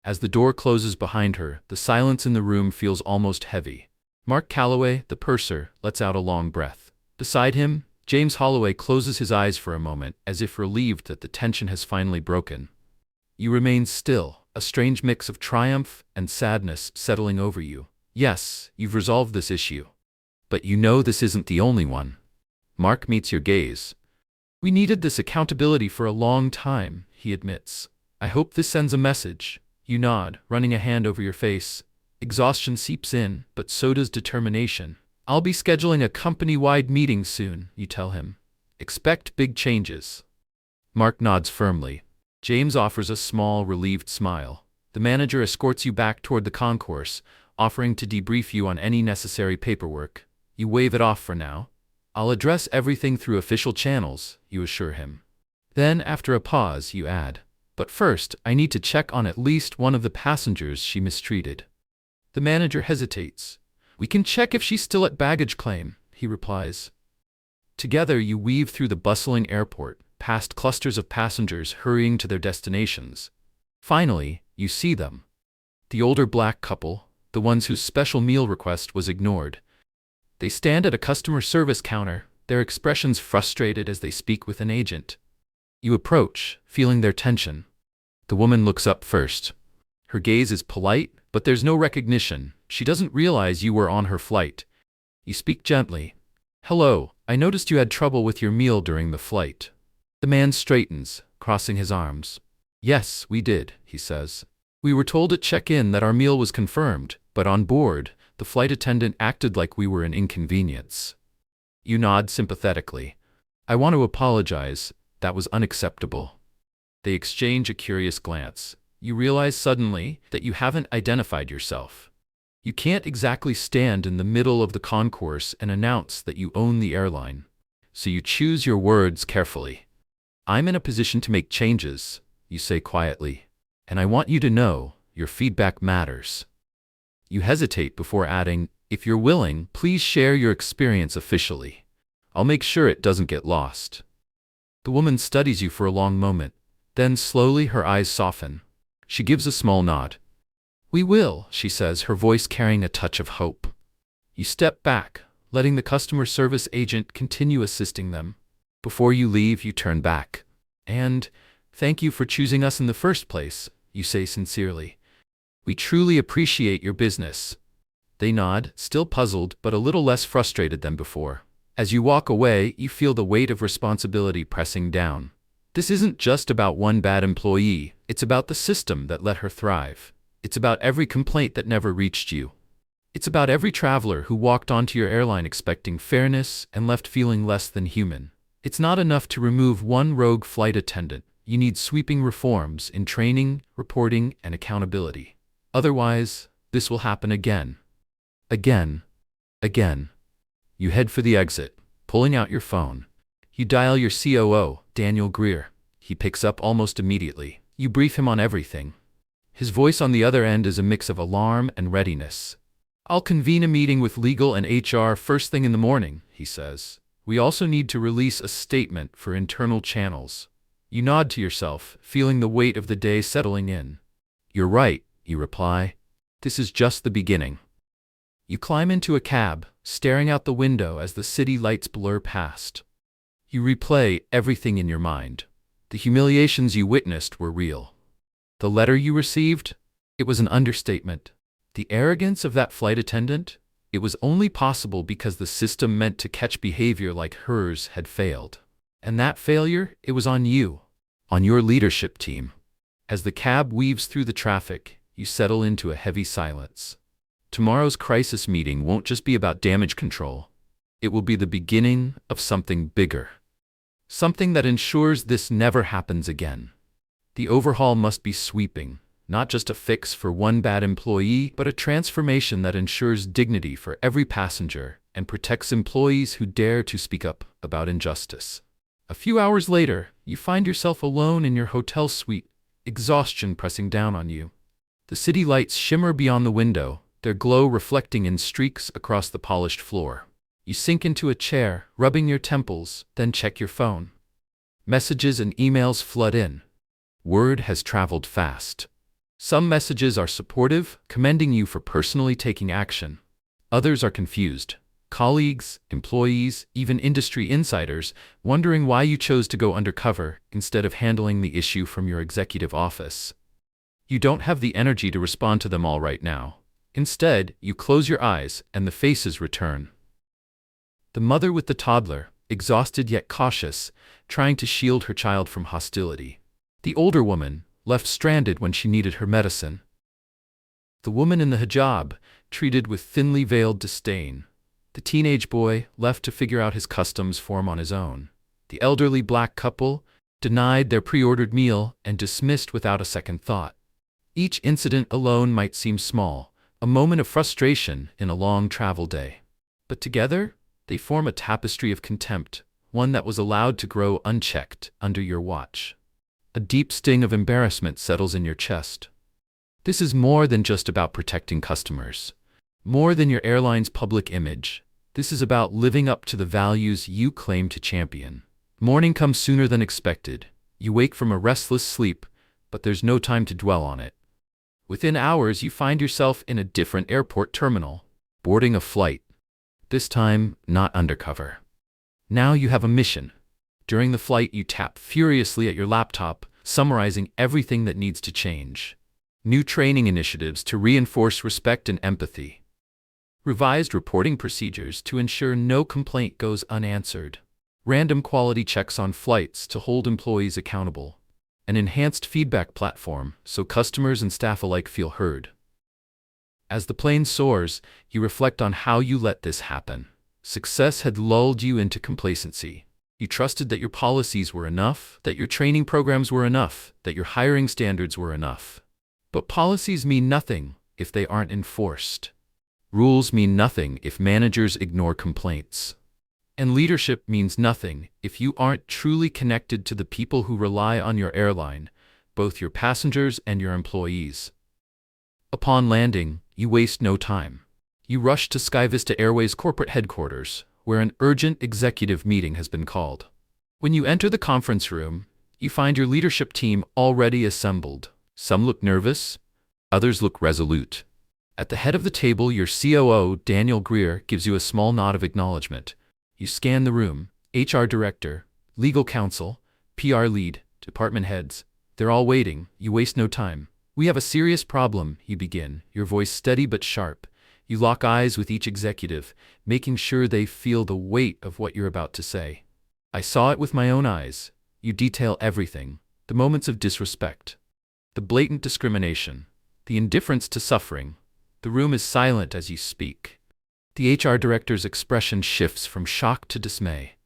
As the door closes behind her, the silence in the room feels almost heavy. Mark Calloway, the purser, lets out a long breath. Beside him, James Holloway closes his eyes for a moment, as if relieved that the tension has finally broken. You remain still, a strange mix of triumph and sadness settling over you. Yes, you've resolved this issue. But you know this isn't the only one. Mark meets your gaze. We needed this accountability for a long time, he admits. I hope this sends a message. You nod, running a hand over your face. Exhaustion seeps in, but so does determination. I'll be scheduling a company-wide meeting soon, you tell him. Expect big changes. Mark nods firmly. James offers a small, relieved smile. The manager escorts you back toward the concourse, offering to debrief you on any necessary paperwork. You wave it off for now. I'll address everything through official channels, you assure him. Then, after a pause, you add, but first, I need to check on at least one of the passengers she mistreated. The manager hesitates. We can check if she's still at baggage claim, he replies. Together, you weave through the bustling airport, past clusters of passengers hurrying to their destinations. Finally, you see them. The older black couple, the ones whose special meal request was ignored. They stand at a customer service counter, their expressions frustrated as they speak with an agent. You approach, feeling their tension. The woman looks up first. Her gaze is polite, but there's no recognition. She doesn't realize you were on her flight. You speak gently. Hello, I noticed you had trouble with your meal during the flight. The man straightens, crossing his arms. Yes, we did, he says. We were told at check-in that our meal was confirmed, but on board, the flight attendant acted like we were an inconvenience. You nod sympathetically. I want to apologize. That was unacceptable. They exchange a curious glance. You realize suddenly that you haven't identified yourself. You can't exactly stand in the middle of the concourse and announce that you own the airline. So you choose your words carefully. I'm in a position to make changes, you say quietly. And I want you to know, your feedback matters. You hesitate before adding, if you're willing, please share your experience officially. I'll make sure it doesn't get lost. The woman studies you for a long moment. Then slowly her eyes soften. She gives a small nod. We will, she says, her voice carrying a touch of hope. You step back, letting the customer service agent continue assisting them. Before you leave, you turn back. And, thank you for choosing us in the first place, you say sincerely. We truly appreciate your business. They nod, still puzzled but a little less frustrated than before. As you walk away, you feel the weight of responsibility pressing down. This isn't just about one bad employee, it's about the system that let her thrive. It's about every complaint that never reached you. It's about every traveler who walked onto your airline expecting fairness and left feeling less than human. It's not enough to remove one rogue flight attendant. You need sweeping reforms in training, reporting, and accountability. Otherwise, this will happen again. Again. Again. You head for the exit, pulling out your phone. You dial your COO, Daniel Greer. He picks up almost immediately. You brief him on everything. His voice on the other end is a mix of alarm and readiness. I'll convene a meeting with legal and HR first thing in the morning, he says. We also need to release a statement for internal channels. You nod to yourself, feeling the weight of the day settling in. You're right, you reply. This is just the beginning. You climb into a cab, staring out the window as the city lights blur past. You replay everything in your mind. The humiliations you witnessed were real. The letter you received? It was an understatement. The arrogance of that flight attendant? It was only possible because the system meant to catch behavior like hers had failed. And that failure, it was on you. On your leadership team. As the cab weaves through the traffic, you settle into a heavy silence. Tomorrow's crisis meeting won't just be about damage control. It will be the beginning of something bigger. Something that ensures this never happens again. The overhaul must be sweeping, not just a fix for one bad employee, but a transformation that ensures dignity for every passenger and protects employees who dare to speak up about injustice. A few hours later, you find yourself alone in your hotel suite, exhaustion pressing down on you. The city lights shimmer beyond the window, their glow reflecting in streaks across the polished floor. You sink into a chair, rubbing your temples, then check your phone. Messages and emails flood in. Word has traveled fast. Some messages are supportive, commending you for personally taking action. Others are confused. Colleagues, employees, even industry insiders, wondering why you chose to go undercover instead of handling the issue from your executive office. You don't have the energy to respond to them all right now. Instead, you close your eyes and the faces return. The mother with the toddler, exhausted yet cautious, trying to shield her child from hostility. The older woman, left stranded when she needed her medicine. The woman in the hijab, treated with thinly veiled disdain. The teenage boy, left to figure out his customs form on his own. The elderly black couple, denied their pre-ordered meal and dismissed without a second thought. Each incident alone might seem small, a moment of frustration in a long travel day. But together, they form a tapestry of contempt, one that was allowed to grow unchecked under your watch. A deep sting of embarrassment settles in your chest. This is more than just about protecting customers. More than your airline's public image. This is about living up to the values you claim to champion. Morning comes sooner than expected. You wake from a restless sleep, but there's no time to dwell on it. Within hours, you find yourself in a different airport terminal, boarding a flight. This time, not undercover. Now you have a mission. During the flight, you tap furiously at your laptop, summarizing everything that needs to change. New training initiatives to reinforce respect and empathy. Revised reporting procedures to ensure no complaint goes unanswered. Random quality checks on flights to hold employees accountable. An enhanced feedback platform so customers and staff alike feel heard. As the plane soars, you reflect on how you let this happen. Success had lulled you into complacency. You trusted that your policies were enough, that your training programs were enough, that your hiring standards were enough. But policies mean nothing if they aren't enforced. Rules mean nothing if managers ignore complaints. And leadership means nothing if you aren't truly connected to the people who rely on your airline, both your passengers and your employees. Upon landing, you waste no time. You rush to SkyVista Airways corporate headquarters, where an urgent executive meeting has been called. When you enter the conference room, you find your leadership team already assembled. Some look nervous, others look resolute. At the head of the table, your COO, Daniel Greer, gives you a small nod of acknowledgement. You scan the room. HR director, legal counsel, PR lead, department heads. They're all waiting. You waste no time. "We have a serious problem," you begin, your voice steady but sharp. You lock eyes with each executive, making sure they feel the weight of what you're about to say. "I saw it with my own eyes." You detail everything: the moments of disrespect, the blatant discrimination, the indifference to suffering. The room is silent as you speak. The HR director's expression shifts from shock to dismay.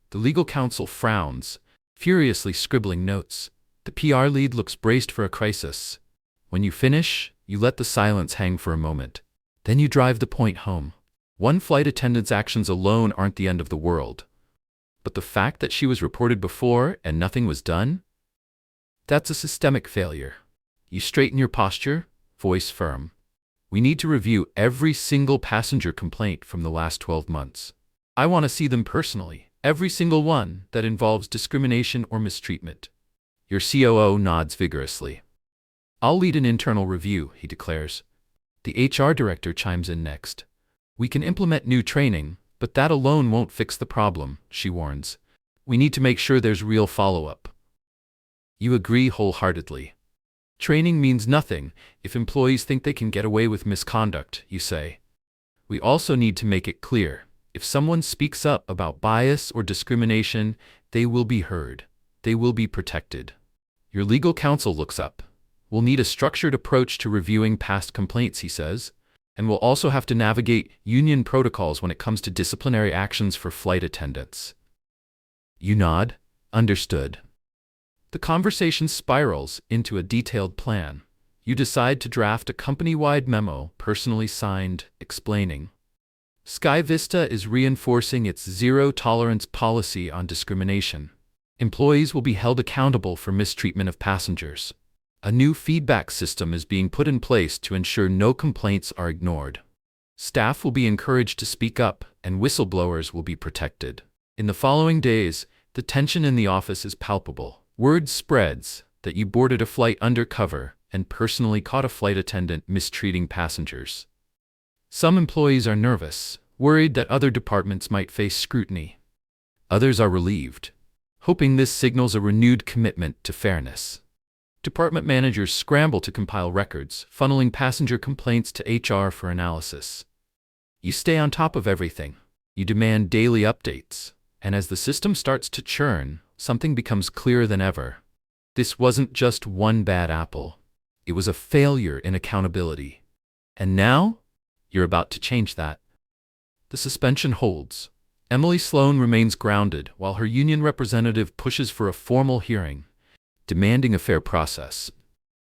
The legal counsel frowns, furiously scribbling notes. The PR lead looks braced for a crisis. When you finish, you let the silence hang for a moment. Then you drive the point home. One flight attendant's actions alone aren't the end of the world. But the fact that she was reported before and nothing was done? That's a systemic failure. You straighten your posture, voice firm. "We need to review every single passenger complaint from the last 12 months. I want to see them personally, every single one that involves discrimination or mistreatment." Your COO nods vigorously. "I'll lead an internal review," he declares. The HR director chimes in next. "We can implement new training, but that alone won't fix the problem," she warns. "We need to make sure there's real follow-up." You agree wholeheartedly. Training means nothing if employees think they can get away with misconduct, you say. "We also need to make it clear, if someone speaks up about bias or discrimination, they will be heard. They will be protected." Your legal counsel looks up. "We'll need a structured approach to reviewing past complaints," he says, "and we'll also have to navigate union protocols when it comes to disciplinary actions for flight attendants." You nod. Understood. The conversation spirals into a detailed plan. You decide to draft a company-wide memo, personally signed, explaining. SkyVista is reinforcing its zero-tolerance policy on discrimination. Employees will be held accountable for mistreatment of passengers. A new feedback system is being put in place to ensure no complaints are ignored. Staff will be encouraged to speak up, and whistleblowers will be protected. In the following days, the tension in the office is palpable. Word spreads that you boarded a flight undercover and personally caught a flight attendant mistreating passengers. Some employees are nervous, worried that other departments might face scrutiny. Others are relieved, hoping this signals a renewed commitment to fairness. Department managers scramble to compile records, funneling passenger complaints to HR for analysis. You stay on top of everything. You demand daily updates. And as the system starts to churn, something becomes clearer than ever. This wasn't just one bad apple. It was a failure in accountability. And now, you're about to change that. The suspension holds. Emily Sloan remains grounded while her union representative pushes for a formal hearing, demanding a fair process.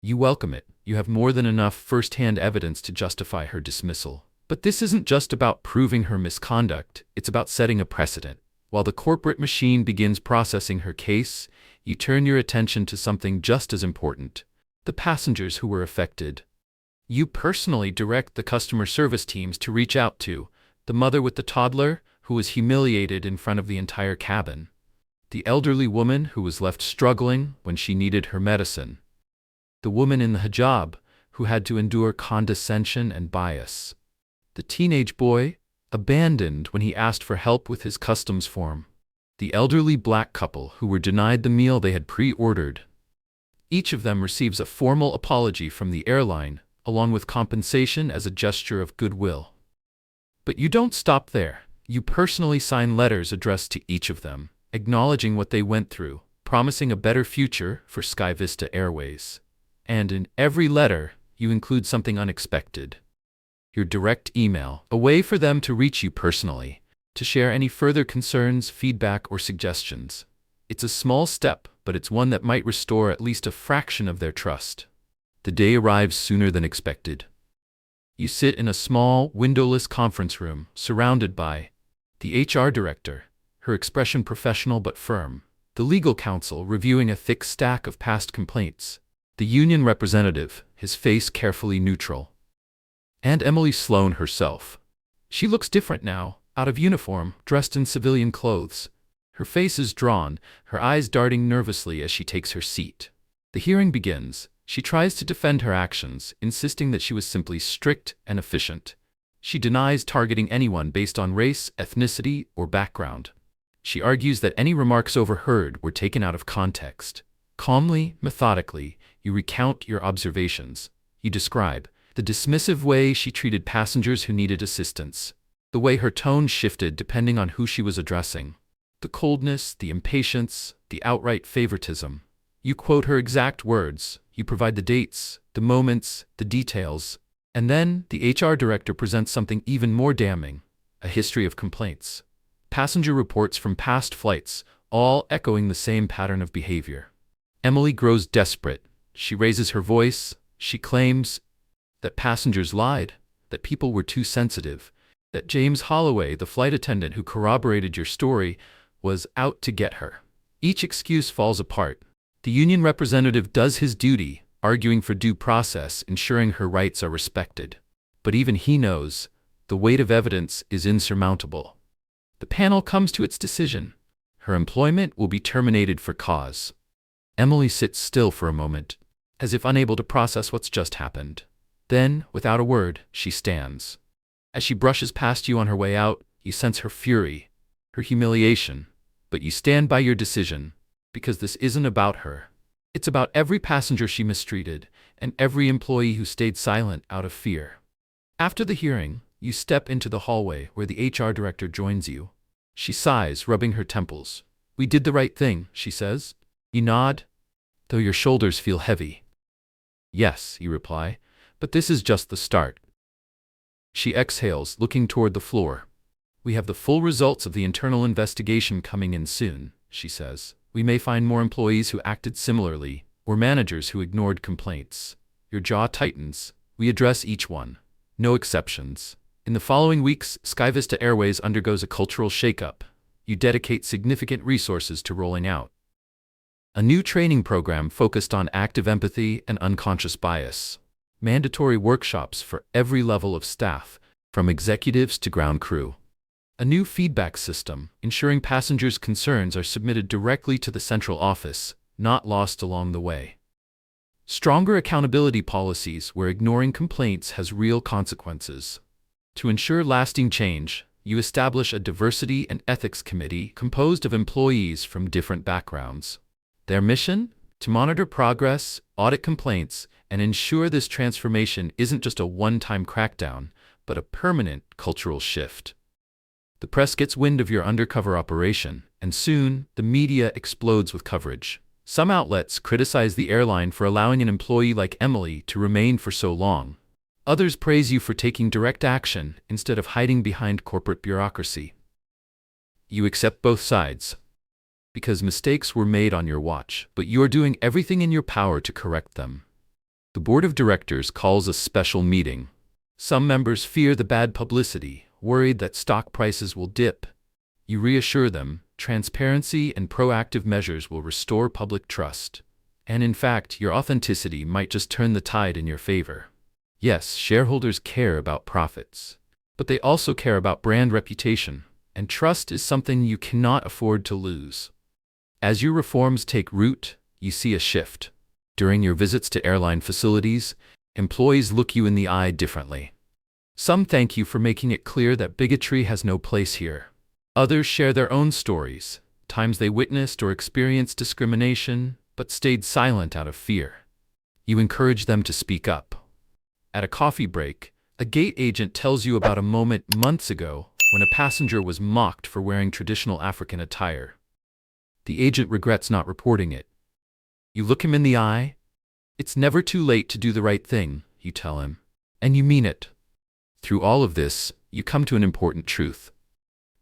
You welcome it. You have more than enough first-hand evidence to justify her dismissal. But this isn't just about proving her misconduct, it's about setting a precedent. While the corporate machine begins processing her case, you turn your attention to something just as important: the passengers who were affected. You personally direct the customer service teams to reach out to the mother with the toddler who was humiliated in front of the entire cabin, the elderly woman who was left struggling when she needed her medicine, the woman in the hijab who had to endure condescension and bias, the teenage boy abandoned when he asked for help with his customs form, the elderly black couple who were denied the meal they had pre-ordered. Each of them receives a formal apology from the airline, along with compensation as a gesture of goodwill. But you don't stop there. You personally sign letters addressed to each of them, acknowledging what they went through, promising a better future for SkyVista Airways. And in every letter, you include something unexpected: your direct email, a way for them to reach you personally, to share any further concerns, feedback, or suggestions. It's a small step, but it's one that might restore at least a fraction of their trust. The day arrives sooner than expected. You sit in a small, windowless conference room, surrounded by the HR director, her expression professional but firm, the legal counsel reviewing a thick stack of past complaints, the union representative, his face carefully neutral, and Emily Sloan herself. She looks different now, out of uniform, dressed in civilian clothes. Her face is drawn, her eyes darting nervously as she takes her seat. The hearing begins. She tries to defend her actions, insisting that she was simply strict and efficient. She denies targeting anyone based on race, ethnicity, or background. She argues that any remarks overheard were taken out of context. Calmly, methodically, you recount your observations. You describe the dismissive way she treated passengers who needed assistance, the way her tone shifted depending on who she was addressing, the coldness, the impatience, the outright favoritism. You quote her exact words, you provide the dates, the moments, the details, and then the HR director presents something even more damning, a history of complaints. Passenger reports from past flights, all echoing the same pattern of behavior. Emily grows desperate. She raises her voice. She claims that passengers lied, that people were too sensitive, that James Holloway, the flight attendant who corroborated your story, was out to get her. Each excuse falls apart. The union representative does his duty, arguing for due process, ensuring her rights are respected. But even he knows the weight of evidence is insurmountable. The panel comes to its decision. Her employment will be terminated for cause. Emily sits still for a moment, as if unable to process what's just happened. Then, without a word, she stands. As she brushes past you on her way out, you sense her fury, her humiliation, but you stand by your decision. Because this isn't about her. It's about every passenger she mistreated, and every employee who stayed silent out of fear. After the hearing, you step into the hallway where the HR director joins you. She sighs, rubbing her temples. "We did the right thing," she says. You nod, though your shoulders feel heavy. "Yes," you reply, "but this is just the start." She exhales, looking toward the floor. "We have the full results of the internal investigation coming in soon," she says. "We may find more employees who acted similarly, or managers who ignored complaints." Your jaw tightens. We address each one. No exceptions. In the following weeks, SkyVista Airways undergoes a cultural shakeup. You dedicate significant resources to rolling out a new training program focused on active empathy and unconscious bias. Mandatory workshops for every level of staff, from executives to ground crew. A new feedback system, ensuring passengers' concerns are submitted directly to the central office, not lost along the way. Stronger accountability policies where ignoring complaints has real consequences. To ensure lasting change, you establish a diversity and ethics committee composed of employees from different backgrounds. Their mission? To monitor progress, audit complaints, and ensure this transformation isn't just a one-time crackdown, but a permanent cultural shift. The press gets wind of your undercover operation, and soon, the media explodes with coverage. Some outlets criticize the airline for allowing an employee like Emily to remain for so long. Others praise you for taking direct action instead of hiding behind corporate bureaucracy. You accept both sides, because mistakes were made on your watch, but you are doing everything in your power to correct them. The board of directors calls a special meeting. Some members fear the bad publicity, worried that stock prices will dip. You reassure them, transparency and proactive measures will restore public trust. And in fact, your authenticity might just turn the tide in your favor. Yes, shareholders care about profits, but they also care about brand reputation, and trust is something you cannot afford to lose. As your reforms take root, you see a shift. During your visits to airline facilities, employees look you in the eye differently. Some thank you for making it clear that bigotry has no place here. Others share their own stories, times they witnessed or experienced discrimination, but stayed silent out of fear. You encourage them to speak up. At a coffee break, a gate agent tells you about a moment months ago when a passenger was mocked for wearing traditional African attire. The agent regrets not reporting it. You look him in the eye. "It's never too late to do the right thing," you tell him. And you mean it. Through all of this, you come to an important truth.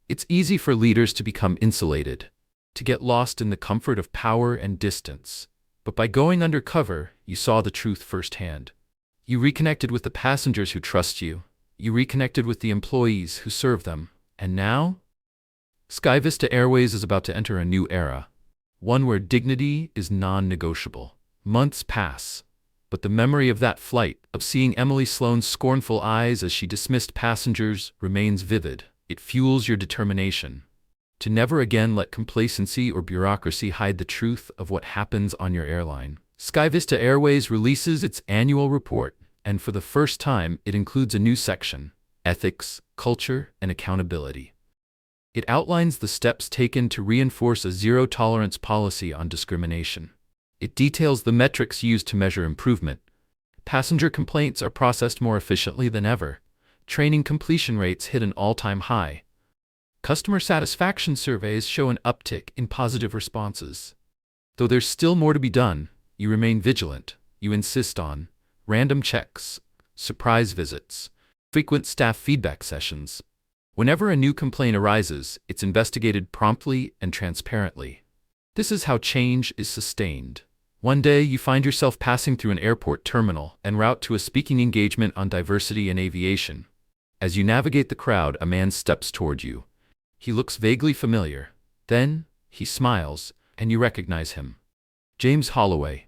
It's easy for leaders to become insulated, to get lost in the comfort of power and distance. But by going undercover, you saw the truth firsthand. You reconnected with the passengers who trust you. You reconnected with the employees who serve them. And now? SkyVista Airways is about to enter a new era, one where dignity is non-negotiable. Months pass, but the memory of that flight, of seeing Emily Sloan's scornful eyes as she dismissed passengers, remains vivid. It fuels your determination to never again let complacency or bureaucracy hide the truth of what happens on your airline. SkyVista Airways releases its annual report, and for the first time, it includes a new section: ethics, culture, and accountability. It outlines the steps taken to reinforce a zero-tolerance policy on discrimination. It details the metrics used to measure improvement. Passenger complaints are processed more efficiently than ever. Training completion rates hit an all-time high. Customer satisfaction surveys show an uptick in positive responses. Though there's still more to be done, you remain vigilant. You insist on random checks, surprise visits, frequent staff feedback sessions. Whenever a new complaint arises, it's investigated promptly and transparently. This is how change is sustained. One day, you find yourself passing through an airport terminal en route to a speaking engagement on diversity in aviation. As you navigate the crowd, a man steps toward you. He looks vaguely familiar. Then, he smiles, and you recognize him. James Holloway,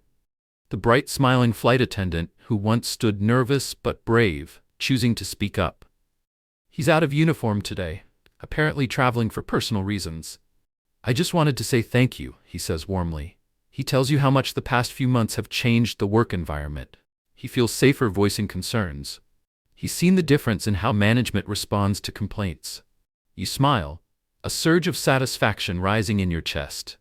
the bright, smiling flight attendant who once stood nervous but brave, choosing to speak up. He's out of uniform today, apparently traveling for personal reasons. "I just wanted to say thank you," he says warmly. He tells you how much the past few months have changed the work environment. He feels safer voicing concerns. He's seen the difference in how management responds to complaints. You smile, a surge of satisfaction rising in your chest.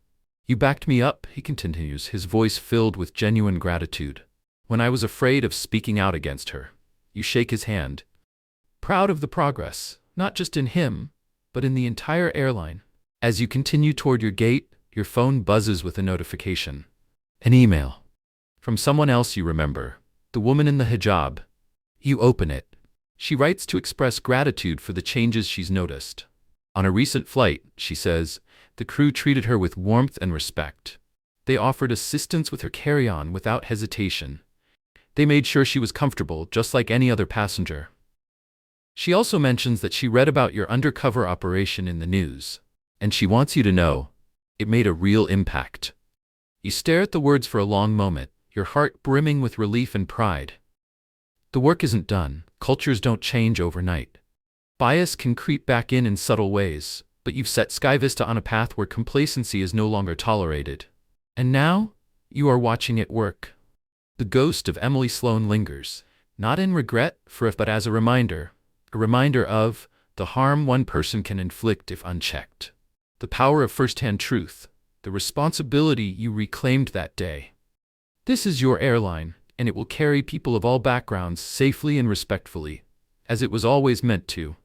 "You backed me up," he continues, his voice filled with genuine gratitude. "When I was afraid of speaking out against her." You shake his hand, proud of the progress, not just in him, but in the entire airline. As you continue toward your gate, your phone buzzes with a notification. An email. From someone else you remember. The woman in the hijab. You open it. She writes to express gratitude for the changes she's noticed. On a recent flight, she says, the crew treated her with warmth and respect. They offered assistance with her carry-on without hesitation. They made sure she was comfortable, just like any other passenger. She also mentions that she read about your undercover operation in the news, and she wants you to know it made a real impact. You stare at the words for a long moment, your heart brimming with relief and pride. The work isn't done. Cultures don't change overnight. Bias can creep back in subtle ways, but you've set SkyVista on a path where complacency is no longer tolerated. And now, you are watching it work. The ghost of Emily Sloan lingers, not in regret but as a reminder of the harm one person can inflict if unchecked. The power of first-hand truth, the responsibility you reclaimed that day. This is your airline, and it will carry people of all backgrounds safely and respectfully, as it was always meant to.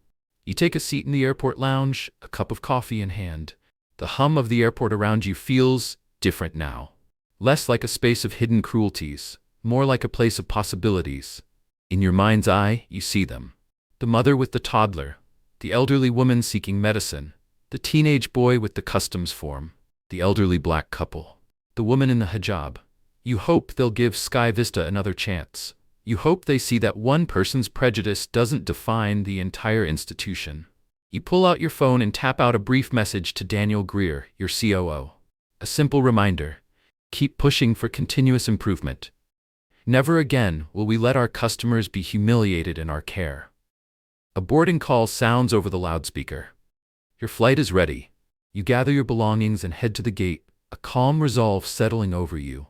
You take a seat in the airport lounge, a cup of coffee in hand. The hum of the airport around you feels different now. Less like a space of hidden cruelties, more like a place of possibilities. In your mind's eye, you see them. The mother with the toddler, the elderly woman seeking medicine, the teenage boy with the customs form, the elderly black couple, the woman in the hijab. You hope they'll give SkyVista another chance. You hope they see that one person's prejudice doesn't define the entire institution. You pull out your phone and tap out a brief message to Daniel Greer, your COO. A simple reminder: keep pushing for continuous improvement. Never again will we let our customers be humiliated in our care. A boarding call sounds over the loudspeaker. Your flight is ready. You gather your belongings and head to the gate, a calm resolve settling over you.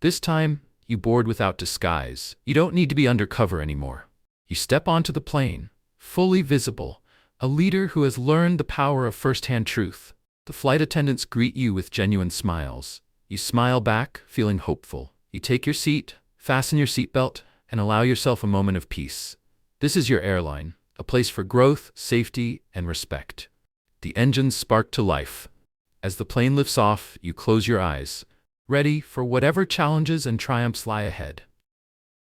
This time, you board without disguise. You don't need to be undercover anymore. You step onto the plane, fully visible, a leader who has learned the power of first-hand truth. The flight attendants greet you with genuine smiles. You smile back, feeling hopeful. You take your seat, fasten your seatbelt, and allow yourself a moment of peace. This is your airline, a place for growth, safety, and respect. The engines spark to life. As the plane lifts off, you close your eyes, ready for whatever challenges and triumphs lie ahead.